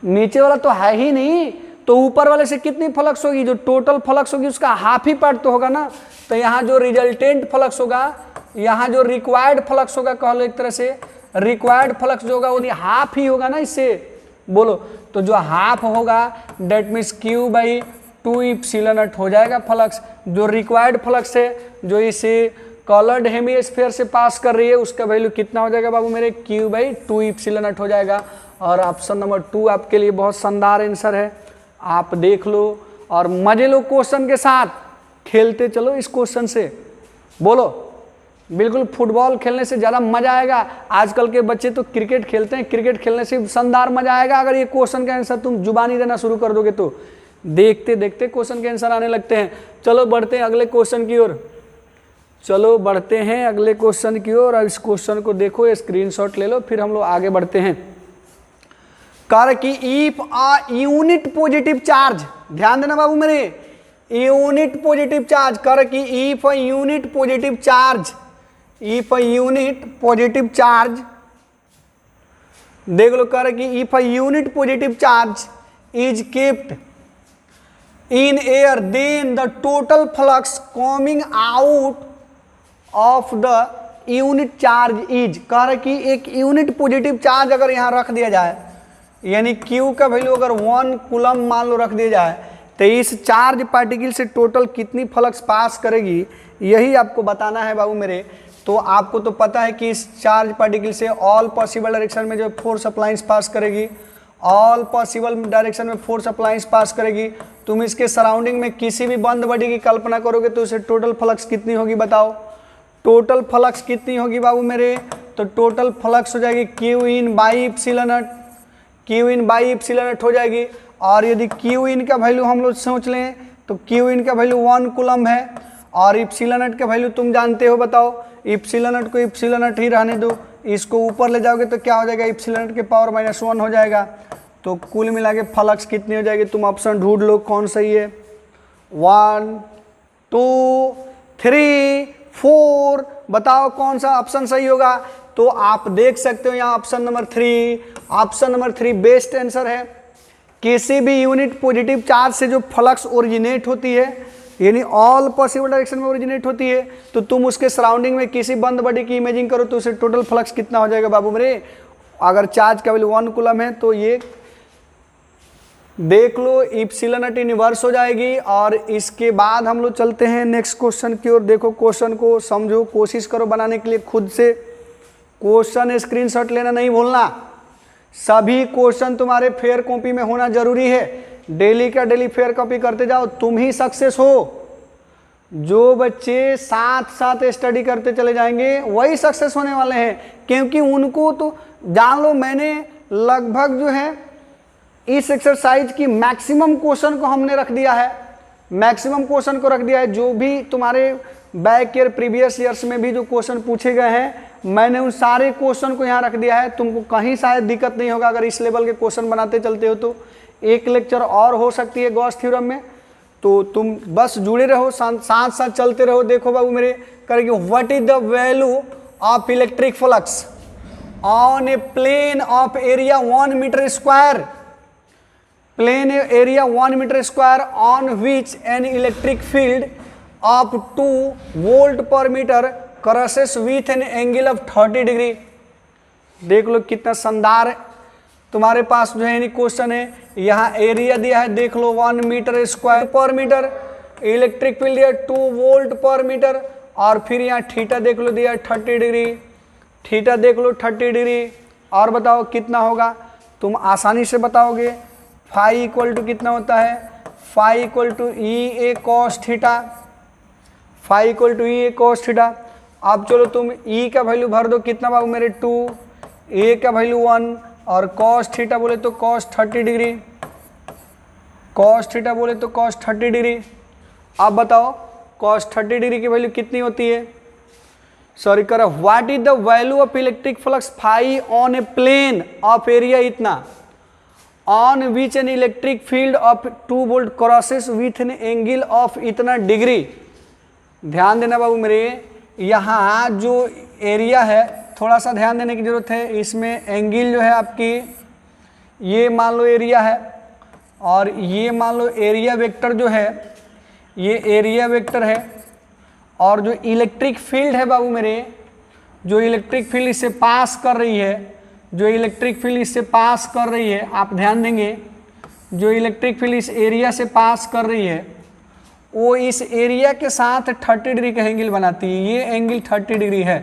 नीचे वाला तो है ही नहीं। तो ऊपर वाले से कितनी फ्लक्स होगी, जो टोटल फ्लक्स होगी उसका हाफ ही पार्ट तो होगा ना। तो यहाँ जो रिजल्टेंट फ्लक्स होगा, यहाँ जो रिक्वायर्ड फ्लक्स होगा, कह लो एक तरह से रिक्वायर्ड फ्लक्स जो होगा वो हाफ ही होगा ना इससे, बोलो। तो जो हाफ होगा that means Q by 2 epsilon not हो जाएगा फ्लक्स। जो रिक्वायर्ड फ्लक्स है जो इसे कॉलर्ड हेमिस्फीयर से पास कर रही है उसका वैल्यू कितना हो जाएगा बाबू मेरे, Q बाई 2 इप्सिलॉन नॉट हो जाएगा। और ऑप्शन नंबर 2 आपके लिए बहुत शानदार आंसर है, आप देख लो और मजे लो क्वेश्चन के साथ, खेलते चलो इस क्वेश्चन से, बोलो। बिल्कुल फुटबॉल खेलने से ज़्यादा मजा आएगा, आजकल के बच्चे तो क्रिकेट खेलते हैं, क्रिकेट खेलने से शानदार मजा आएगा अगर ये क्वेश्चन का आंसर तुम जुबानी देना शुरू कर दोगे तो देखते देखते क्वेश्चन के आंसर आने लगते हैं। चलो बढ़ते हैं अगले क्वेश्चन की ओर, चलो बढ़ते हैं अगले क्वेश्चन की ओर। और इस क्वेश्चन को देखो, स्क्रीनशॉट ले लो, फिर हम लोग आगे बढ़ते हैं। कर कि if a unit positive charge, ध्यान देना बाबू मेरे, यूनिट पॉजिटिव चार्ज, कर कि if a unit positive charge, if a unit positive charge, देख लो, कर कि if a unit positive charge is kept in air then the total flux coming out of the unit charge is, कर कि एक unit positive charge अगर यहाँ रख दिया जाए, यानी Q का वैल्यू अगर 1 कूलम मान लो रख दिया जाए, तो इस चार्ज पार्टिकल से टोटल कितनी फ्लक्स पास करेगी, यही आपको बताना है बाबू मेरे। तो आपको तो पता है कि इस चार्ज पार्टिकल से ऑल पॉसिबल डायरेक्शन में जो फोर्स अप्लाइंस पास करेगी, ऑल पॉसिबल डायरेक्शन में फोर्स अप्लाइंस पास करेगी। तुम इसके सराउंडिंग में किसी भी बंद बॉडी की कल्पना करोगे तो उसे टोटल फ्लक्स कितनी होगी, बताओ टोटल फ्लक्स कितनी होगी बाबू मेरे। तो टोटल फ्लक्स हो जाएगी Q in by epsilon not, Q in by epsilon not हो जाएगी। और यदि Q इन का वैल्यू हम लोग सोच लें तो Q इन का वैल्यू 1 कूलम है, और इप्सिलॉन नॉट का वैल्यू तुम जानते हो, बताओ इप्सिलॉन नॉट को इप्सिलॉन नॉट ही रहने दो, इसको ऊपर ले जाओगे तो क्या हो जाएगा, इप्सिलॉन नॉट के पावर -1 हो जाएगा। तो कुल मिला के फ्लक्स कितनी हो जाएगी, तुम ऑप्शन ढूंढ लो कौन सही है, 1 2 3 4, बताओ कौन सा ऑप्शन सही होगा। तो आप देख सकते हो यहाँ option number 3, option number 3 best answer है। किसी भी यूनिट पॉजिटिव चार्ज से जो फ्लक्स ओरिजिनेट होती है, यानी ऑल पॉसिबल डायरेक्शन में ओरिजिनेट होती है, तो तुम उसके सराउंडिंग में किसी बंद बॉडी की इमेजिंग करो तो उसे टोटल फ्लक्स कितना हो जाएगा बाबू मेरे। अगर चार्ज का वैल्यू 1 कूलम है तो ये देख लो इप्सिलॉन नॉट इनवर्स हो जाएगी। और इसके बाद हम लोग चलते हैं नेक्स्ट क्वेश्चन की ओर। देखो क्वेश्चन को समझो, कोशिश करो बनाने के लिए खुद से, क्वेश्चन स्क्रीनशॉट लेना नहीं भूलना, सभी क्वेश्चन तुम्हारे फेयर कॉपी में होना जरूरी है, डेली का डेली फेयर कॉपी करते जाओ, तुम ही सक्सेस हो। जो बच्चे साथ साथ स्टडी करते चले जाएंगे वही सक्सेस होने वाले हैं, क्योंकि उनको तो जान लो, मैंने लगभग जो है इस एक्सरसाइज की मैक्सिमम क्वेश्चन को हमने रख दिया है, मैक्सिमम क्वेश्चन को रख दिया है। जो भी तुम्हारे बैक ईयर प्रीवियस ईयर्स में भी जो क्वेश्चन पूछे गए हैं, मैंने उन सारे क्वेश्चन को यहाँ रख दिया है। तुमको कहीं शायद दिक्कत नहीं होगा अगर इस लेवल के क्वेश्चन बनाते चलते हो तो। एक लेक्चर और हो सकती है गॉस थ्योरम में, तो तुम बस जुड़े रहो, साथ साथ चलते रहो। देखो बाबू मेरे, करेंगे what is the value of electric flux on a plane of area 1 meter square, plane area 1 meter square on which an electric field of 2 volt per meter crosses with an angle of 30 degree. देख लो कितना शानदार तुम्हारे पास जो है question है। यहाँ area दिया है, देख लो 1 मीटर स्क्वायर पर मीटर, इलेक्ट्रिक फील्ड दिया 2 वोल्ट पर मीटर, और फिर यहाँ थीटा देख लो दिया 30 डिग्री, थीटा देख लो 30 डिग्री। और बताओ कितना होगा, तुम आसानी से बताओगे। फाई इक्वल टू कितना होता है, phi equal to E A cos theta, phi equal to E A cos theta. अब चलो तुम ई का वैल्यू भर दो, कितना बाबू मेरे 2, ए का वैल्यू 1, और कॉस थीटा बोले तो कॉस 30 डिग्री, कॉस थीटा बोले तो कॉस 30 डिग्री। अब बताओ कॉस 30 डिग्री की वैल्यू कितनी होती है, सॉरी करो, what is the value of electric flux phi on a plane of area इतना on which an electric field of 2 volt crosses with an angle of इतना degree. ध्यान देना बाबू मेरे, यहाँ जो एरिया है थोड़ा सा ध्यान देने की जरूरत है। इसमें एंगल जो है आपकी, ये मान लो एरिया है, और ये मान लो एरिया वेक्टर जो है, ये एरिया वेक्टर है, और जो इलेक्ट्रिक फील्ड है बाबू मेरे, जो इलेक्ट्रिक फील्ड इससे पास कर रही है, जो इलेक्ट्रिक फील्ड इससे पास कर रही है, आप ध्यान देंगे, जो इलेक्ट्रिक फील्ड इस एरिया से पास कर रही है वो इस एरिया के साथ 30 डिग्री का एंगल बनाती है। ये एंगल 30 डिग्री है,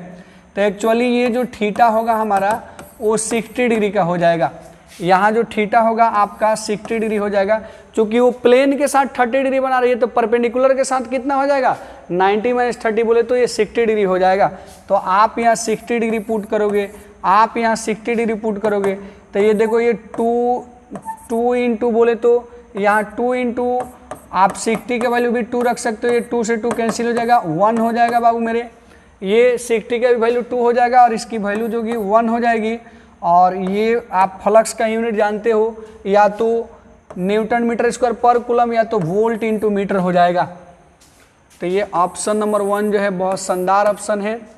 तो एक्चुअली ये जो थीटा होगा हमारा वो 60 डिग्री का हो जाएगा। यहाँ जो थीटा होगा आपका 60 डिग्री हो जाएगा, क्योंकि वो प्लेन के साथ 30 डिग्री बना रही है, तो परपेंडिकुलर के साथ कितना हो जाएगा, 90 - 30 बोले तो ये 60 डिग्री हो जाएगा। तो आप यहाँ 60 डिग्री पुट करोगे, आप यहाँ 60 डिग्री पुट करोगे, तो ये देखो ये 2 इंटू बोले तो यहाँ 2 इंटू आप 60 के वैल्यू भी 2 रख सकते हो, ये 2 से 2 कैंसिल हो जाएगा, 1 हो जाएगा बाबू मेरे। ये 60 का भी वैल्यू 2 हो जाएगा और इसकी वैल्यू जो कि 1 हो जाएगी। और ये आप फ्लक्स का यूनिट जानते हो, या तो न्यूटन मीटर स्क्वायर पर कूलम या तो वोल्ट इंटू मीटर हो जाएगा। तो ये ऑप्शन नंबर 1 जो है बहुत शानदार ऑप्शन है।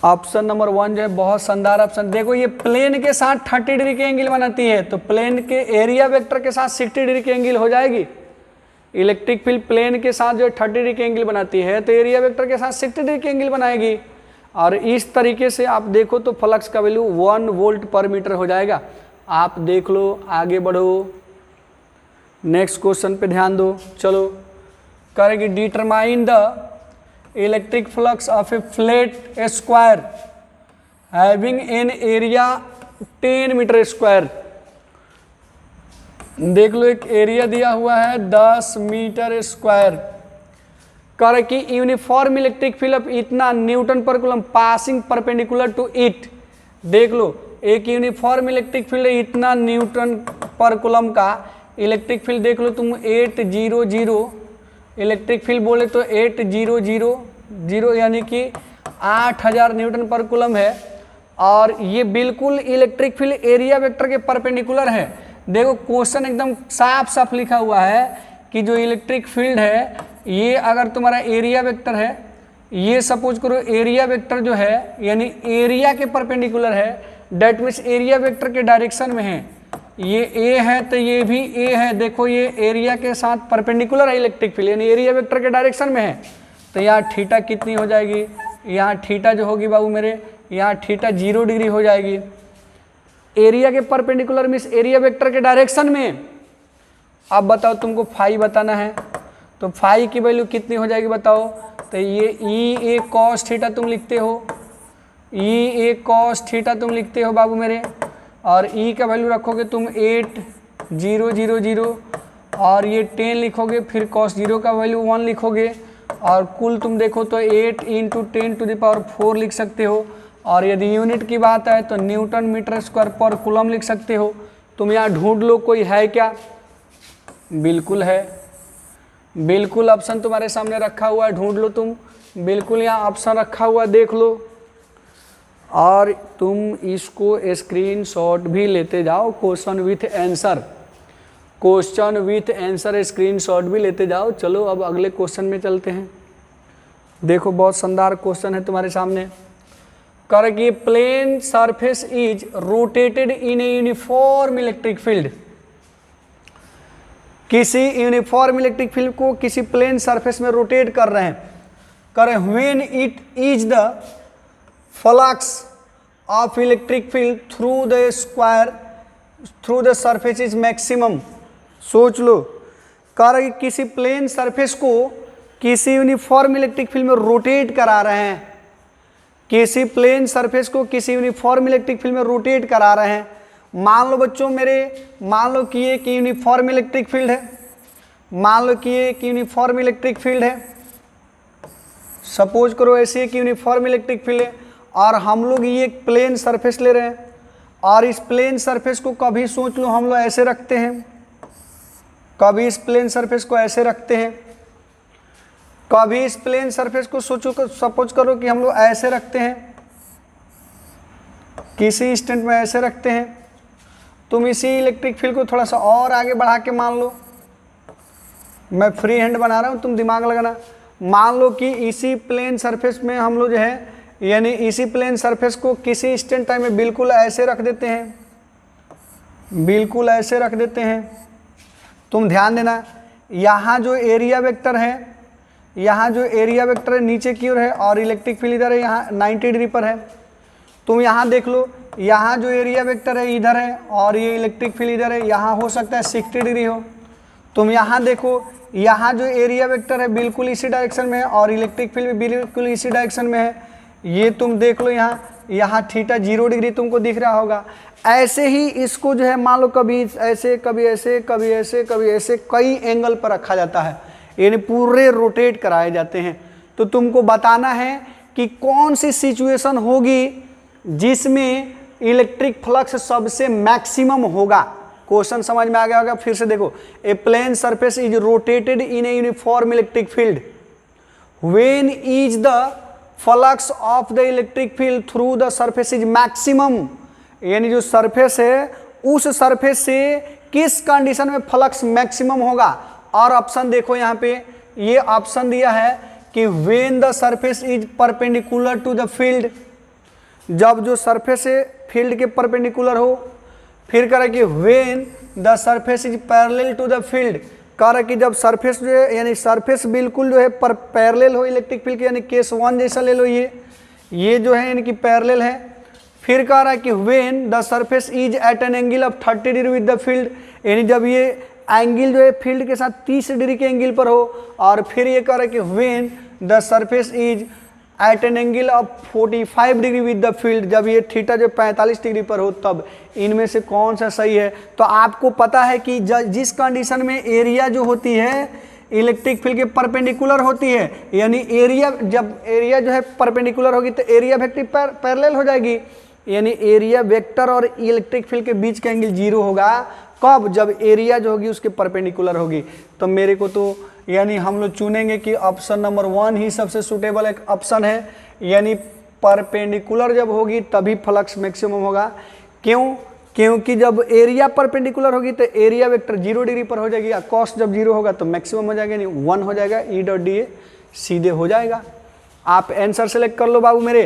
ऑप्शन नंबर 1 जो है बहुत शानदार ऑप्शन। देखो ये प्लेन के साथ 30 डिग्री के एंगल बनाती है, तो प्लेन के एरिया वेक्टर के साथ 60 डिग्री के एंगल हो जाएगी। इलेक्ट्रिक फील्ड प्लेन के साथ जो 30 डिग्री के एंगल बनाती है, तो एरिया वेक्टर के साथ 60 डिग्री के एंगल बनाएगी। और इस तरीके से आप देखो तो फ्लक्स का वैल्यू 1 वोल्ट पर मीटर हो जाएगा। आप देख लो, आगे बढ़ो, नेक्स्ट क्वेश्चन पे ध्यान दो। चलो करेंगे, determine the electric flux of a flat square having an area 10 metre square. देख लो एक एरिया दिया हुआ है 10 मीटर स्क्वायर, कर कि यूनिफॉर्म इलेक्ट्रिक फील्ड ऑफ इतना newton per coulomb passing perpendicular to it. देख लो एक यूनिफॉर्म इलेक्ट्रिक फील्ड इतना न्यूटन पर कूलम का इलेक्ट्रिक फील्ड, देख लो तुम 800 इलेक्ट्रिक फील्ड बोले तो 800 यानी कि 8000 न्यूटन पर कूलम है। और ये बिल्कुल इलेक्ट्रिक फील्ड एरिया वेक्टर के परपेंडिकुलर है। देखो क्वेश्चन एकदम साफ साफ लिखा हुआ है कि जो इलेक्ट्रिक फील्ड है, ये अगर तुम्हारा एरिया वेक्टर है, ये सपोज करो एरिया वेक्टर जो है यानी एरिया के परपेंडिकुलर है, डेट मीन्स एरिया वेक्टर के डायरेक्शन में है। ये ए है तो ये भी ए है, देखो ये एरिया के साथ परपेंडिकुलर है इलेक्ट्रिक फील्ड, यानी एरिया वेक्टर के डायरेक्शन में है। तो यहाँ थीटा कितनी हो जाएगी, यहाँ थीटा जो होगी बाबू मेरे, यहाँ थीटा 0 डिग्री हो जाएगी। एरिया के परपेंडिकुलर मीन्स एरिया वेक्टर के डायरेक्शन में। अब बताओ तुमको फाई बताना है, तो फाई की वैल्यू कितनी हो जाएगी बताओ। तो ये ई ए कॉस थीटा तुम लिखते हो, ई ए कॉस थीटा तुम लिखते हो बाबू मेरे, और ई का वैल्यू रखोगे तुम 8000 और ये 10 लिखोगे, फिर कॉस 0 का वैल्यू 1 लिखोगे, और कुल तुम देखो तो 8 × 10⁴ लिख सकते हो। और यदि यूनिट की बात है तो न्यूटन मीटर स्क्वायर पर कूलम लिख सकते हो। तुम यहाँ ढूंढ लो कोई है क्या, बिल्कुल है, बिल्कुल ऑप्शन तुम्हारे सामने रखा हुआ है, ढूंढ लो तुम, बिल्कुल यहाँ ऑप्शन रखा हुआ देख लो। और तुम इसको स्क्रीनशॉट भी लेते जाओ, question with answer, question with answer screenshot भी लेते जाओ। चलो अब अगले क्वेश्चन में चलते हैं। देखो बहुत शानदार क्वेश्चन है तुम्हारे सामने। कर कि plane surface is rotated in a uniform electric field. किसी यूनिफॉर्म इलेक्ट्रिक फील्ड को किसी प्लेन सरफेस में रोटेट कर रहे हैं, करें when it is the flux of electric field through the surface is maximum. सोच लो, कर किसी प्लेन सरफेस को किसी यूनिफॉर्म इलेक्ट्रिक फील्ड में रोटेट करा रहे हैं, किसी प्लेन सरफेस को किसी यूनिफॉर्म इलेक्ट्रिक फील्ड में रोटेट करा रहे हैं। मान लो बच्चों मेरे, मान लो कि ये एक यूनिफॉर्म इलेक्ट्रिक फील्ड है, मान लो कि ये एक यूनिफॉर्म इलेक्ट्रिक फील्ड है, सपोज करो ऐसे एक यूनिफॉर्म इलेक्ट्रिक फील्ड है, और हम लोग ये एक प्लेन सरफेस ले रहे हैं, और इस प्लेन सरफेस को कभी सोच लो हम लोग ऐसे रखते हैं, कभी इस प्लेन सरफेस को ऐसे रखते हैं, कभी इस प्लेन सरफेस को सोचो, सपोज करो कि हम लोग ऐसे रखते हैं, किसी इंस्टेंट में ऐसे रखते हैं। तुम इसी इलेक्ट्रिक फील्ड को थोड़ा सा और आगे बढ़ा के मान लो, मैं फ्री हैंड बना रहा हूँ, तुम दिमाग लगाना। मान लो कि इसी प्लेन सरफेस में हम लोग जो है, यानी इसी प्लेन सरफेस को किसी इंस्टेंट टाइम में बिल्कुल ऐसे रख देते हैं, बिल्कुल ऐसे रख देते हैं, तुम ध्यान देना, यहाँ जो एरिया वेक्टर है, यहाँ जो एरिया वेक्टर है नीचे की ओर है और इलेक्ट्रिक फील्ड इधर है, यहाँ 90 डिग्री पर है। तुम यहाँ देख लो, यहाँ जो एरिया वेक्टर है इधर है और ये इलेक्ट्रिक फील्ड इधर है, यहाँ हो सकता है 60 डिग्री हो। तुम यहाँ देखो, यहाँ जो एरिया वेक्टर है बिल्कुल इसी डायरेक्शन में है और इलेक्ट्रिक फील्ड भी बिल्कुल इसी डायरेक्शन में है। ये तुम देख लो, यहाँ थीटा 0 डिग्री तुमको दिख रहा होगा। ऐसे ही इसको जो है मान लो कभी ऐसे, कभी ऐसे, कभी ऐसे, कभी ऐसे, कई एंगल पर रखा जाता है, यानी पूरे रोटेट कराए जाते हैं। तो तुमको बताना है कि कौन सी सिचुएशन होगी जिसमें इलेक्ट्रिक फ्लक्स सबसे मैक्सिमम होगा। क्वेश्चन समझ में आ गया होगा। फिर से देखो, a plane surface is rotated in a uniform electric field when is the flux of the electric field through the surface is maximum, यानी जो सरफेस है उस सरफेस से किस कंडीशन में फ्लक्स मैक्सिमम होगा। और ऑप्शन देखो, यहाँ पे ये ऑप्शन दिया है कि when the surface is perpendicular to the field, जब जो सरफेस है फील्ड के परपेंडिकुलर हो। फिर कह रहा है कि when the surface is parallel to the field, कह रहा है कि जब सरफेस जो है यानी सरफेस बिल्कुल जो है पर पैरेलल हो इलेक्ट्रिक फील्ड के, यानी केस 1 जैसा ले लो, ये जो है यानी कि पैरेलल है। फिर कह रहा है कि when the surface is at an angle of 30 degree with the field, यानी जब ये एंगल जो है फील्ड के साथ 30 डिग्री के एंगल पर हो। और फिर ये कह रहा है कि when the surface is at an angle of 45 degree with the field, जब ये थीटा जो 45 डिग्री पर हो तब। इनमें से कौन सा सही है? तो आपको पता है कि जिस कंडीशन में एरिया जो होती है इलेक्ट्रिक फील्ड के परपेंडिकुलर होती है, यानी एरिया, जब एरिया जो है परपेंडिकुलर होगी तो एरिया वेक्टर पैरेलल हो जाएगी, यानी एरिया वेक्टर और इलेक्ट्रिक फील्ड के बीच का एंगल 0 होगा। कब? जब एरिया जो होगी उसके परपेंडिकुलर होगी। तो मेरे को तो यानी हम लोग चुनेंगे कि ऑप्शन नंबर 1 ही सबसे सूटेबल एक ऑप्शन है, यानी परपेंडिकुलर जब होगी तभी फ्लक्स मैक्सिमम होगा। क्यों? क्योंकि जब एरिया परपेंडिकुलर होगी तो एरिया वेक्टर 0 डिग्री पर हो जाएगी, कॉस्ट जब 0 होगा तो मैक्सिमम हो जाएगा, यानी 1 हो जाएगा, ई डॉट डी ए सीधे हो जाएगा। आप आंसर सेलेक्ट कर लो बाबू मेरे।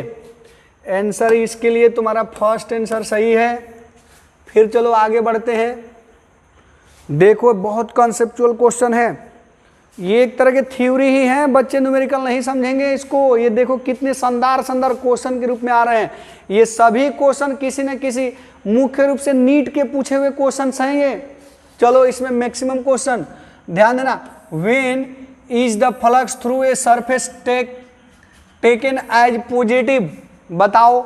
आंसर इसके लिए तुम्हारा फर्स्ट आंसर सही है। फिर चलो आगे बढ़ते हैं। देखो बहुत कॉन्सेप्चुअल क्वेश्चन है, ये एक तरह के थ्योरी ही है, बच्चे न्यूमेरिकल नहीं समझेंगे इसको। ये देखो कितने शानदार शानदार क्वेश्चन के रूप में आ रहे हैं। ये सभी क्वेश्चन किसी न किसी मुख्य रूप से नीट के पूछे हुए क्वेश्चन हैं ये। चलो इसमें मैक्सिमम क्वेश्चन ध्यान देना। When is the flux through a surface taken as positive, बताओ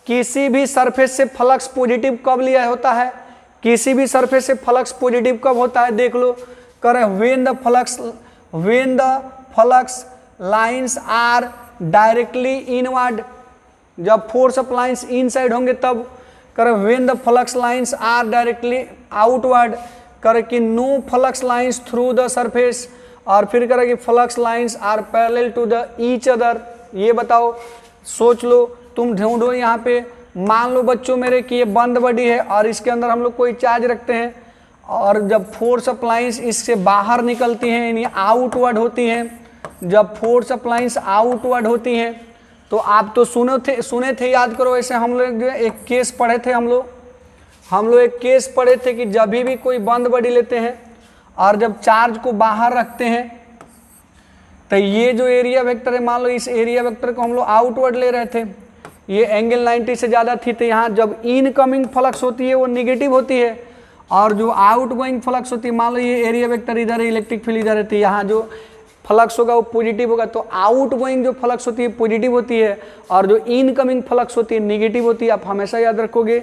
किसी भी सरफेस से फ्लक्स पॉजिटिव कब लिया होता है? किसी भी सरफेस से फ्लक्स पॉजिटिव कब होता है? देख लो, करें when the flux lines are directly inward, जब फोर्स ऑफ लाइंस इनसाइड होंगे तब। करें when the flux lines are directly outward, करें कि no flux lines through the surface, और फिर करें कि flux lines are parallel to the each other. ये बताओ, सोच लो, तुम ढूंढो यहाँ पे। मान लो बच्चों मेरे कि ये बंद बॉडी है और इसके अंदर हम लोग कोई चार्ज रखते हैं, और जब फोर्स ऑफ लाइंस इससे बाहर निकलती हैं यानी आउटवर्ड होती हैं, जब फोर्स ऑफ लाइंस आउटवर्ड होती हैं तो आप तो सुने थे, याद करो। ऐसे हम लोग जो एक केस पढ़े थे, हम लोग एक केस पढ़े थे कि जब भी कोई बंद बॉडी लेते हैं और जब चार्ज को बाहर रखते हैं तो ये जो एरिया वेक्टर है, मान लो इस एरिया वेक्टर को हम लोग आउटवर्ड ले रहे थे, ये एंगल 90 से ज़्यादा थी, तो यहाँ जब इनकमिंग फ्लक्स होती है वो निगेटिव होती है, और जो आउट गोइंग फ्लक्स होती है, मान लो ये एरिया वेक्टर इधर है, इलेक्ट्रिक फील्ड इधर रहती है, यहाँ जो फ्लक्स होगा वो पॉजिटिव होगा। तो आउट गोइंग जो फ्लक्स होती है पॉजिटिव होती है, और जो इनकमिंग फ्लक्स होती है निगेटिव होती है। आप हमेशा याद रखोगे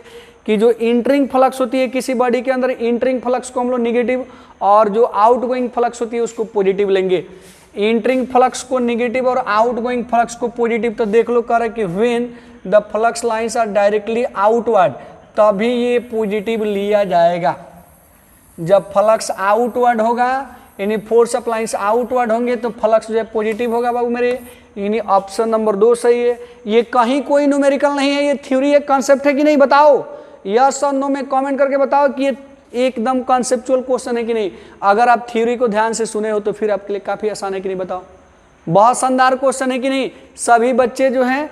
कि जो इंटरिंग फ्लक्स होती है किसी बॉडी के अंदर, इंटरिंग फ्लक्स को हम लोग निगेटिव, और जो आउट गोइंग फ्लक्स होती है उसको पॉजिटिव लेंगे। इंटरिंग फ्लक्स को निगेटिव और आउट गोइंग फ्लक्स को पॉजिटिव। तो देख लो कह रहा है कि when the flux lines are directly outward, तभी ये पॉजिटिव लिया जाएगा। जब फ्लक्स आउटवर्ड होगा यानी फोर्स ऑफ लाइंस आउटवर्ड होंगे तो फ्लक्स जो है पॉजिटिव होगा बाबू मेरे, यानी ऑप्शन नंबर 2 सही है। ये कहीं कोई न्यूमेरिकल नहीं है, ये थ्योरी है, कॉन्सेप्ट है कि नहीं? बताओ यस और नो में कमेंट करके बताओ कि ये एकदम कॉन्सेप्चुअल क्वेश्चन है कि नहीं। अगर आप थ्योरी को ध्यान से सुने हो तो फिर आपके लिए काफ़ी आसान है कि नहीं? बताओ, बहुत शानदार क्वेश्चन है कि नहीं? सभी बच्चे जो हैं,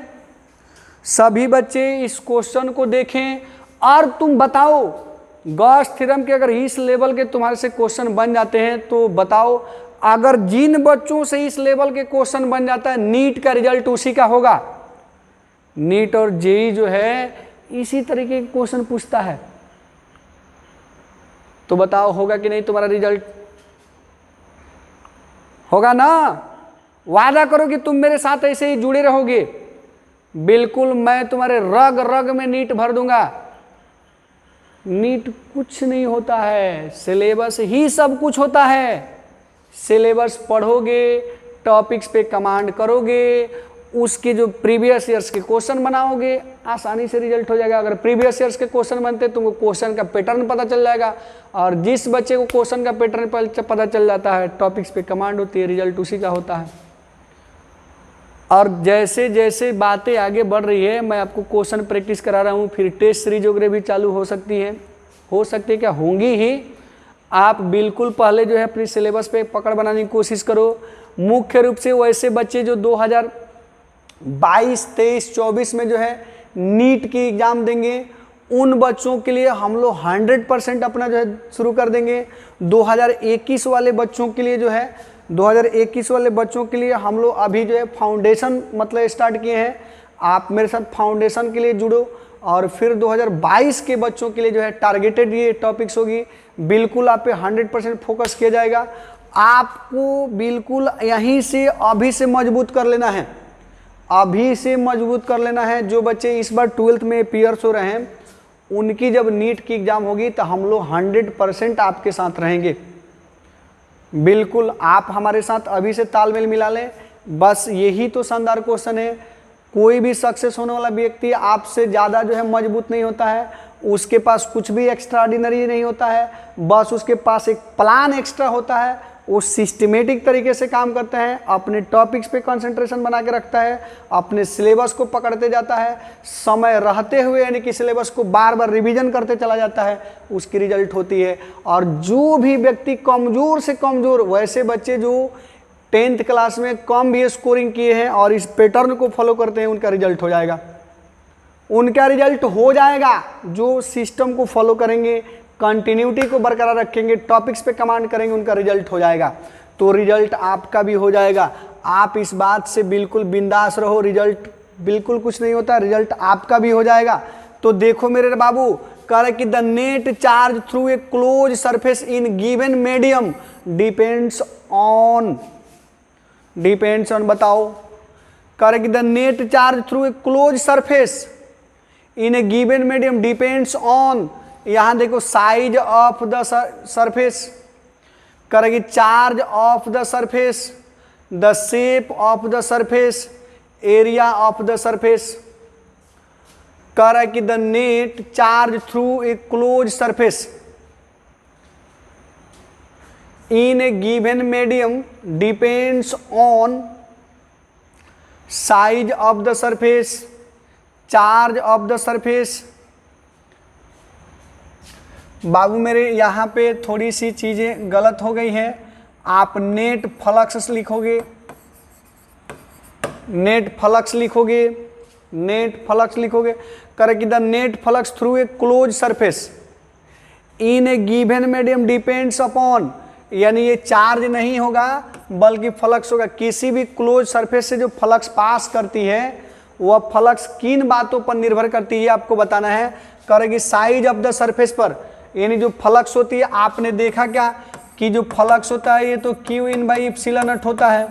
सभी बच्चे इस क्वेश्चन को देखें और तुम बताओ गॉस थ्योरम के अगर इस लेवल के तुम्हारे से क्वेश्चन बन जाते हैं तो बताओ, अगर जिन बच्चों से इस लेवल के क्वेश्चन बन जाता है नीट का रिजल्ट उसी का होगा। नीट और जेई जो है इसी तरीके के क्वेश्चन पूछता है, तो बताओ होगा कि नहीं तुम्हारा रिजल्ट? होगा ना? वादा करो कि तुम मेरे साथ ऐसे ही जुड़े रहोगे। बिल्कुल, मैं तुम्हारे रग रग में नीट भर दूंगा। नीट कुछ नहीं होता है, सिलेबस ही सब कुछ होता है। सिलेबस पढ़ोगे, टॉपिक्स पे कमांड करोगे, उसके जो प्रीवियस ईयर्स के क्वेश्चन बनाओगे, आसानी से रिजल्ट हो जाएगा। अगर प्रीवियस ईयर्स के क्वेश्चन बनते तुमको क्वेश्चन का पैटर्न पता चल जाएगा, और जिस बच्चे को क्वेश्चन का पैटर्न पता चल जाता है, टॉपिक्स पे कमांड होती है, रिजल्ट उसी का होता है। और जैसे जैसे बातें आगे बढ़ रही है, मैं आपको क्वेश्चन प्रैक्टिस करा रहा हूँ, फिर टेस्ट सीरीज वगैरह भी चालू हो सकती है, क्या होंगी ही। आप बिल्कुल पहले जो है अपनी सिलेबस पे पकड़ बनाने की कोशिश करो। मुख्य रूप से वैसे बच्चे जो 2022, 23, 24 में जो है नीट की एग्ज़ाम देंगे, उन बच्चों के लिए हम लोग 100% अपना जो है शुरू कर देंगे। 2021 वाले बच्चों के लिए जो है 2021 वाले बच्चों के लिए हम लोग अभी जो है फाउंडेशन मतलब स्टार्ट किए हैं। आप मेरे साथ फाउंडेशन के लिए जुड़ो, और फिर 2022 के बच्चों के लिए जो है टारगेटेड ये टॉपिक्स होगी। बिल्कुल आप पे 100% फोकस किया जाएगा। आपको बिल्कुल यहीं से अभी से मजबूत कर लेना है, अभी से मजबूत कर लेना है। जो बच्चे इस बार 12th में पीयर्स हो रहे हैं, उनकी जब नीट की एग्ज़ाम होगी तो हम लोग 100% आपके साथ रहेंगे। बिल्कुल आप हमारे साथ अभी से तालमेल मिला लें। बस यही तो शानदार क्वेश्चन है। कोई भी सक्सेस होने वाला व्यक्ति आपसे ज़्यादा जो है मजबूत नहीं होता है, उसके पास कुछ भी एक्स्ट्राऑर्डिनरी नहीं होता है, बस उसके पास एक प्लान एक्स्ट्रा होता है। वो सिस्टमेटिक तरीके से काम करते हैं, अपने टॉपिक्स पे कंसंट्रेशन बना के रखता है, अपने सिलेबस को पकड़ते जाता है, समय रहते हुए यानी कि सिलेबस को बार बार रिवीजन करते चला जाता है, उसकी रिजल्ट होती है। और जो भी व्यक्ति कमज़ोर से कमज़ोर, वैसे बच्चे जो 10th क्लास में कम भी स्कोरिंग किए हैं और इस पैटर्न को फॉलो करते हैं, उनका रिजल्ट हो जाएगा, उनका रिजल्ट हो जाएगा। जो सिस्टम को फॉलो करेंगे, कंटिन्यूटी को बरकरार रखेंगे, टॉपिक्स पे कमांड करेंगे, उनका रिजल्ट हो जाएगा। तो रिजल्ट आपका भी हो जाएगा। आप इस बात से बिल्कुल बिंदास रहो, रिजल्ट बिल्कुल कुछ नहीं होता, रिजल्ट आपका भी हो जाएगा। तो देखो मेरे बाबू, कह रहे कि the net charge through a close surface in given medium depends on बताओ, कह रहे कि the net charge through a close surface in A given medium depends on, यहां देखो साइज ऑफ द सरफेस, करेगी charge of the surface, the shape of the surface, area of the surface. कह कि the net charge through a close surface in A given medium depends on size of the surface, charge of the surface. बाबू मेरे यहाँ पे थोड़ी सी चीज़ें गलत हो गई हैं। आप नेट फ्लक्स लिखोगे, नेट फ्लक्स लिखोगे, नेट फ्लक्स लिखोगे, करे कि the net flux through a close surface in A given medium depends upon, यानी ये चार्ज नहीं होगा बल्कि फ्लक्स होगा। किसी भी क्लोज सरफेस से जो फ्लक्स पास करती है वह फ्लक्स किन बातों पर निर्भर करती है आपको बताना है। करेगी साइज ऑफ द सरफेस पर, यानी जो फ्लक्स होती है, आपने देखा क्या कि जो फ्लक्स होता है ये तो Q in by epsilon not होता है,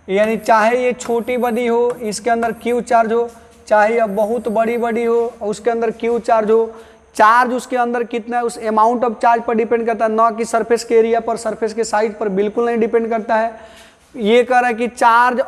यानी चाहे ये छोटी बड़ी हो इसके अंदर क्यू चार्ज हो, चाहे अब बहुत बड़ी बड़ी हो उसके अंदर क्यू चार्ज हो। चार्ज उसके अंदर कितना है उस अमाउंट ऑफ चार्ज पर डिपेंड करता है, ना कि सरफेस के एरिया पर, सरफेस के साइज पर बिल्कुल नहीं डिपेंड करता है। ये कह रहा है कि चार्ज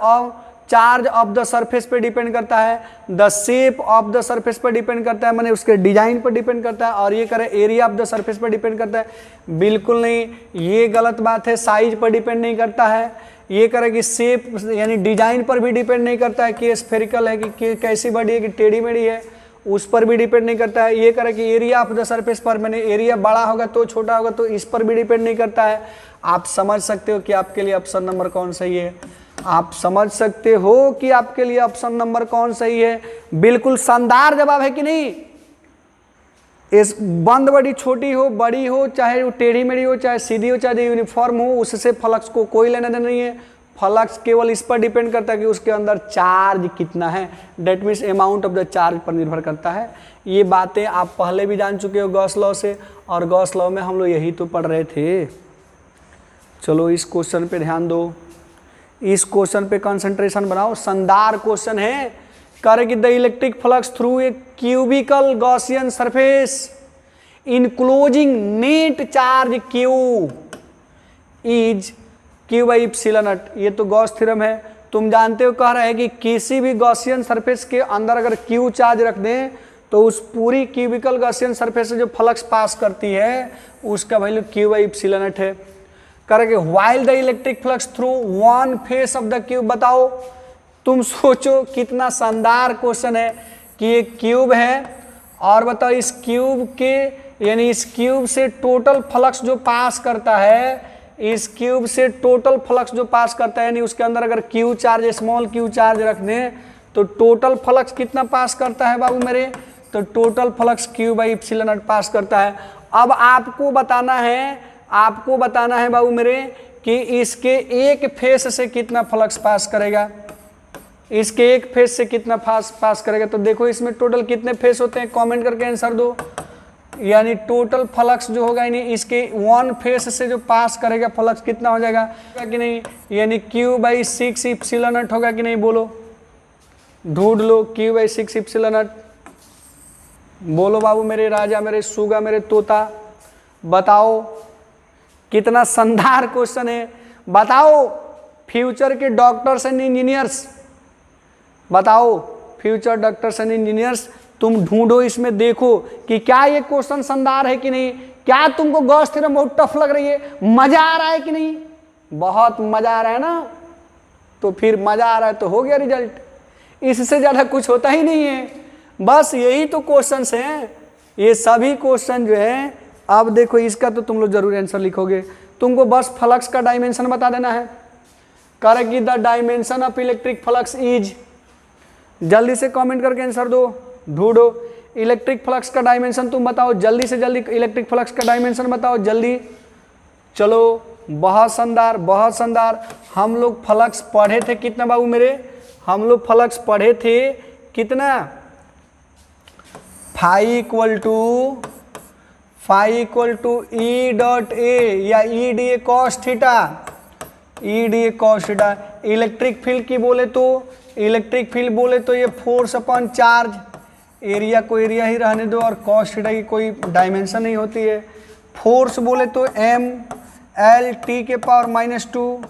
ऑफ द सरफेस पे डिपेंड करता है, the shape of the surface पर डिपेंड करता है, माने उसके डिजाइन पर डिपेंड करता है। और ये कह रहे एरिया ऑफ द सरफेस पर डिपेंड करता है, बिल्कुल नहीं, ये गलत बात है। साइज पर डिपेंड नहीं करता है। ये कह रहे कि शेप यानी डिजाइन पर भी डिपेंड नहीं करता है कि स्फेरिकल है कि कैसी बड़ी है कि टेढ़ी मेढ़ी है, उस पर भी डिपेंड नहीं करता है। ये कह रहे कि एरिया ऑफ द सरफेस पर, मैंने एरिया बड़ा होगा तो छोटा होगा तो इस पर भी डिपेंड नहीं करता है। आप समझ सकते हो कि आपके लिए ऑप्शन नंबर कौन सही है, आप समझ सकते हो कि आपके लिए ऑप्शन नंबर कौन सही है। बिल्कुल शानदार जवाब है कि नहीं, इस बंद बॉडी छोटी हो बड़ी हो, चाहे वो टेढ़ी मेढ़ी हो, चाहे सीधी हो, चाहे यूनिफॉर्म हो, उससे फ्लक्स को कोई लेना देना नहीं है। फ्लक्स केवल इस पर डिपेंड करता है कि उसके अंदर चार्ज कितना है, that means amount of the charge पर निर्भर करता है। ये बातें आप पहले भी जान चुके हो गॉस लॉ से, और गॉस लॉ में हम लोग यही तो पढ़ रहे थे। चलो इस क्वेश्चन पे ध्यान दो, इस क्वेश्चन पे कंसंट्रेशन बनाओ, शानदार क्वेश्चन है। करे कि the electric flux through a cubical Gaussian surface enclosing net charge q is q by epsilon naught. ये तो गॉस थ्योरम है, तुम जानते हो, कह रहा है कि किसी भी गॉसियन सरफेस के अंदर अगर क्यू चार्ज रख दें तो उस पूरी क्यूबिकल गॉसियन सरफेस से जो फ्लक्स पास करती है उसका value Q by epsilon not है। करेंगे while the electric flux through one face of the cube. बताओ, तुम सोचो कितना शानदार क्वेश्चन है कि ये क्यूब है और बताओ इस क्यूब के यानी इस क्यूब से टोटल फ्लक्स जो पास करता है, इस क्यूब से टोटल फ्लक्स जो पास करता है, यानी उसके अंदर अगर Q charge small Q charge रख दें तो टोटल फ्लक्स कितना पास करता है बाबू मेरे, तो total flux Q by epsilon not pass करता है। अब आपको बताना है बाबू मेरे कि इसके एक फेस से कितना फ्लक्स पास करेगा, इसके एक फेस से कितना पास करेगा। तो देखो इसमें टोटल कितने फेस होते हैं, कमेंट करके आंसर दो। यानी टोटल फ्लक्स जो होगा यानी इसके वन फेस से जो पास करेगा फ्लक्स कितना हो जाएगा कि नहीं, यानी क्यू बाई 6 इप्सिलॉन नॉट होगा कि नहीं, बोलो, ढूंढ लो क्यू बाई 6 इप्सिलॉन नॉट। बोलो बाबू मेरे राजा, मेरे सुगा, मेरे तोता, बताओ कितना शानदार क्वेश्चन है। बताओ फ्यूचर के डॉक्टर्स एंड इंजीनियर्स, बताओ फ्यूचर डॉक्टर्स एंड इंजीनियर्स, तुम ढूंढो इसमें, देखो कि क्या ये क्वेश्चन शानदार है कि नहीं। क्या तुमको गॉस थ्योरम बहुत टफ लग रही है, मजा आ रहा है कि नहीं, बहुत मजा आ रहा है ना, तो फिर मजा आ रहा है तो हो गया रिजल्ट, इससे ज्यादा कुछ होता ही नहीं है। बस यही तो क्वेश्चंस हैं, ये सभी क्वेश्चन जो है। अब देखो इसका तो तुम लोग जरूर आंसर लिखोगे, तुमको बस फ्लक्स का डायमेंशन बता देना है। Correct the dimension of electric flux is, जल्दी से कमेंट करके आंसर दो, ढूंढो इलेक्ट्रिक फ्लक्स का डायमेंशन तुम बताओ, जल्दी से जल्दी इलेक्ट्रिक फ्लक्स का डायमेंशन बताओ जल्दी। चलो बहुत शानदार, बहुत शानदार। हम लोग फ्लक्स पढ़े थे कितना बाबू मेरे, हम लोग फ्लक्स पढ़े थे कितना, phi equal to E dot A या E D A cos theta, E D A cos theta. Electric field की बोले तो ये फोर्स अपॉन चार्ज, एरिया को एरिया ही रहने दो और कॉस थीटा की कोई डायमेंशन नहीं होती है। फोर्स बोले तो एम एल टी के पावर -2,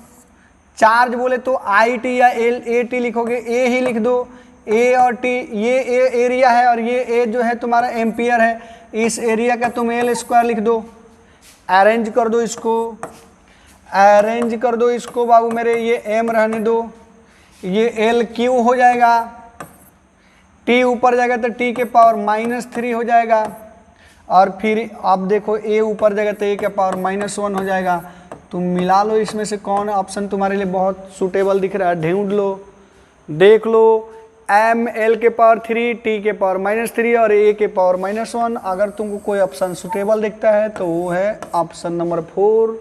चार्ज बोले तो आई टी या एल ए टी लिखोगे, ए ही लिख दो, ए और टी, ये ए एरिया है और ये ए जो है तुम्हारा एम्पियर है, इस एरिया का तुम एल स्क्वायर लिख दो। अरेंज कर दो इसको बाबू मेरे, ये एम रहने दो, ये एल क्यू हो जाएगा, टी ऊपर जाएगा तो टी के पावर -3 हो जाएगा, और फिर अब देखो ए ऊपर जाएगा तो ए के पावर -1 हो जाएगा। तुम मिला लो इसमें से कौन ऑप्शन तुम्हारे लिए बहुत सूटेबल दिख रहा है, ढूंढ लो, देख लो। एम एल के पावर 3, टी के पावर -3 और ए के पावर -1। अगर तुमको कोई ऑप्शन सूटेबल दिखता है तो वो है ऑप्शन नंबर 4।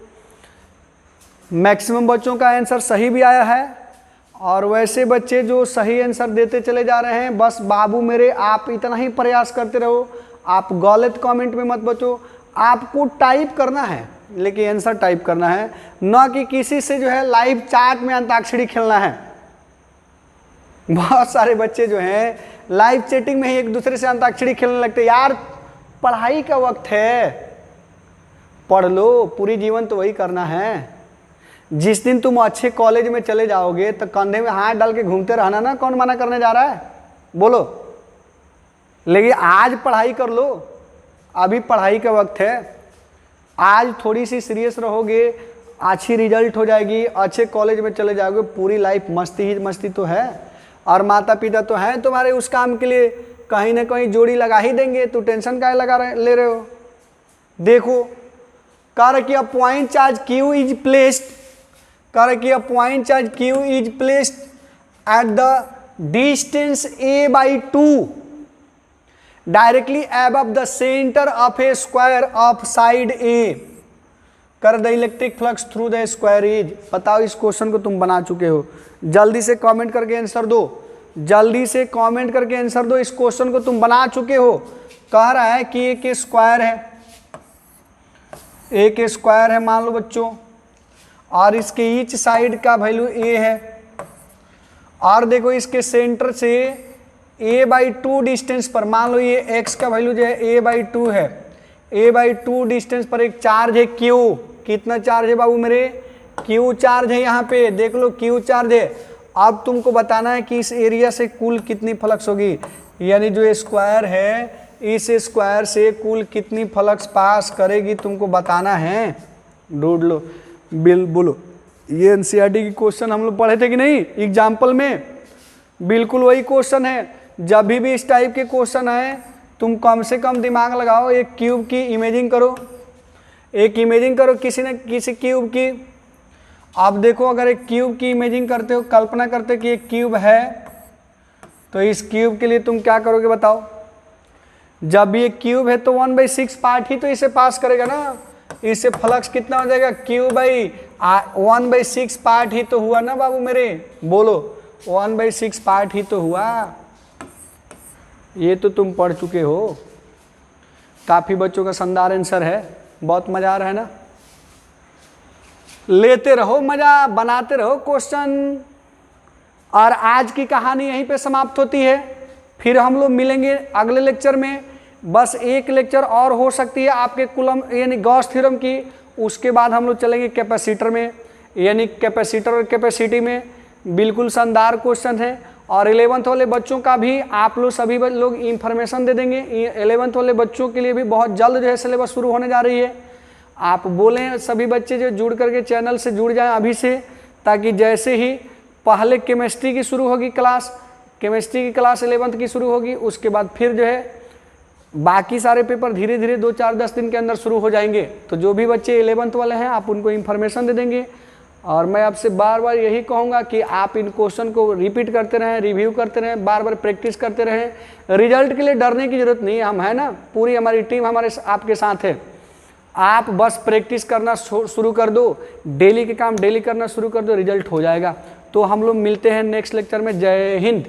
मैक्सिमम बच्चों का आंसर सही भी आया है, और वैसे बच्चे जो सही आंसर देते चले जा रहे हैं, बस बाबू मेरे आप इतना ही प्रयास करते रहो, आप गलत कमेंट में मत बचो। आपको टाइप करना है, लेकिन आंसर टाइप करना है, ना कि किसी से जो है लाइव चैट में अंताक्षरी खेलना है। बहुत सारे बच्चे जो हैं लाइव चैटिंग में ही एक दूसरे से अंताक्षरी खेलने लगते। यार पढ़ाई का वक्त है, पढ़ लो, पूरी जीवन तो वही करना है। जिस दिन तुम अच्छे कॉलेज में चले जाओगे तो कंधे में हाथ डाल के घूमते रहना ना, कौन मना करने जा रहा है, बोलो। लेकिन आज पढ़ाई कर लो, अभी पढ़ाई का वक्त है, आज थोड़ी सी सीरियस रहोगे, अच्छी रिजल्ट हो जाएगी, अच्छे कॉलेज में चले जाओगे, पूरी लाइफ मस्ती ही मस्ती तो है। और माता पिता तो हैं तुम्हारे उस काम के लिए, कहीं ना कहीं जोड़ी लगा ही देंगे, तो टेंशन काहे ले रहे हो। देखो कार्य की point charge q is placed, कार्य की point charge q is placed at the distance a/2 directly above the center of a square of side A कर the electric flux through the square is. बताओ इस question को तुम बना चुके हो, जल्दी से कमेंट करके आंसर दो, जल्दी से कमेंट करके आंसर दो। इस क्वेश्चन को तुम बना चुके हो। कह रहा है कि एक स्क्वायर है, एक स्क्वायर है मान लो बच्चों, और इसके ईच साइड का वैल्यू a है, और देखो इसके सेंटर से a/2 डिस्टेंस पर मान लो ये x का वैल्यू जो है a/2 है, a/2 डिस्टेंस पर एक चार्ज है q। कितना चार्ज है बाबू मेरे? q चार्ज है, यहाँ पे देख लो q चार्ज है। अब तुमको बताना है कि इस एरिया से कुल कितनी फ्लक्स होगी, यानी जो स्क्वायर है इस स्क्वायर से कुल कितनी फ्लक्स पास करेगी तुमको बताना है। ढूंढ लो, बोलो। ये एनसीईआरटी की क्वेश्चन हम लोग पढ़े थे कि नहीं एग्जाम्पल में? बिल्कुल वही क्वेश्चन है। जब भी इस टाइप के क्वेश्चन आए तुम कम से कम दिमाग लगाओ, एक क्यूब की इमेजिंग करो, एक इमेजिंग करो किसी न किसी क्यूब की। आप देखो अगर एक क्यूब की इमेजिंग करते हो, कल्पना करते हो कि एक क्यूब है, तो इस क्यूब के लिए तुम क्या करोगे बताओ? जब ये क्यूब है तो 1/6 पार्ट ही तो इसे पास करेगा ना, इससे फ्लक्स कितना हो जाएगा? क्यूब बाई 1/6 पार्ट ही तो हुआ ना बाबू मेरे, बोलो 1/6 पार्ट ही तो हुआ। ये तो तुम पढ़ चुके हो, काफी बच्चों का शानदार आंसर है, बहुत मजा आ रहा है ना। लेते रहो मजा, बनाते रहो क्वेश्चन। और आज की कहानी यहीं पे समाप्त होती है, फिर हम लोग मिलेंगे अगले लेक्चर में। बस एक लेक्चर और हो सकती है आपके कूलम यानी गॉस थ्योरम की, उसके बाद हम लोग चलेंगे कैपेसिटर में, यानी कैपेसिटर और कैपेसिटी में। बिल्कुल शानदार क्वेश्चन है। और 11th वाले बच्चों का भी आप लोग सभी लोग इंफॉर्मेशन दे देंगे। 11th वाले बच्चों के लिए भी बहुत जल्द जो है सिलेबस शुरू होने जा रही है। आप बोलें सभी बच्चे जो जुड़ करके चैनल से जुड़ जाएं अभी से, ताकि जैसे ही पहले केमिस्ट्री की शुरू होगी क्लास, केमिस्ट्री की क्लास 11th की शुरू होगी, उसके बाद फिर जो है बाकी सारे पेपर धीरे धीरे 2-4-10 दिन के अंदर शुरू हो जाएंगे। तो जो भी बच्चे 11th वाले हैं आप उनको इन्फॉर्मेशन दे देंगे। और मैं आपसे बार बार यही कहूँगा कि आप इन क्वेश्चन को रिपीट करते रहें, रिव्यू करते रहें, बार बार प्रैक्टिस करते रहें। रिजल्ट के लिए डरने की जरूरत नहीं है, हम है ना, पूरी हमारी टीम हमारे आपके साथ है। आप बस प्रैक्टिस करना शुरू कर दो, डेली के काम डेली करना शुरू कर दो, रिजल्ट हो जाएगा। तो हम लोग मिलते हैं नेक्स्ट लेक्चर में। जय हिंद।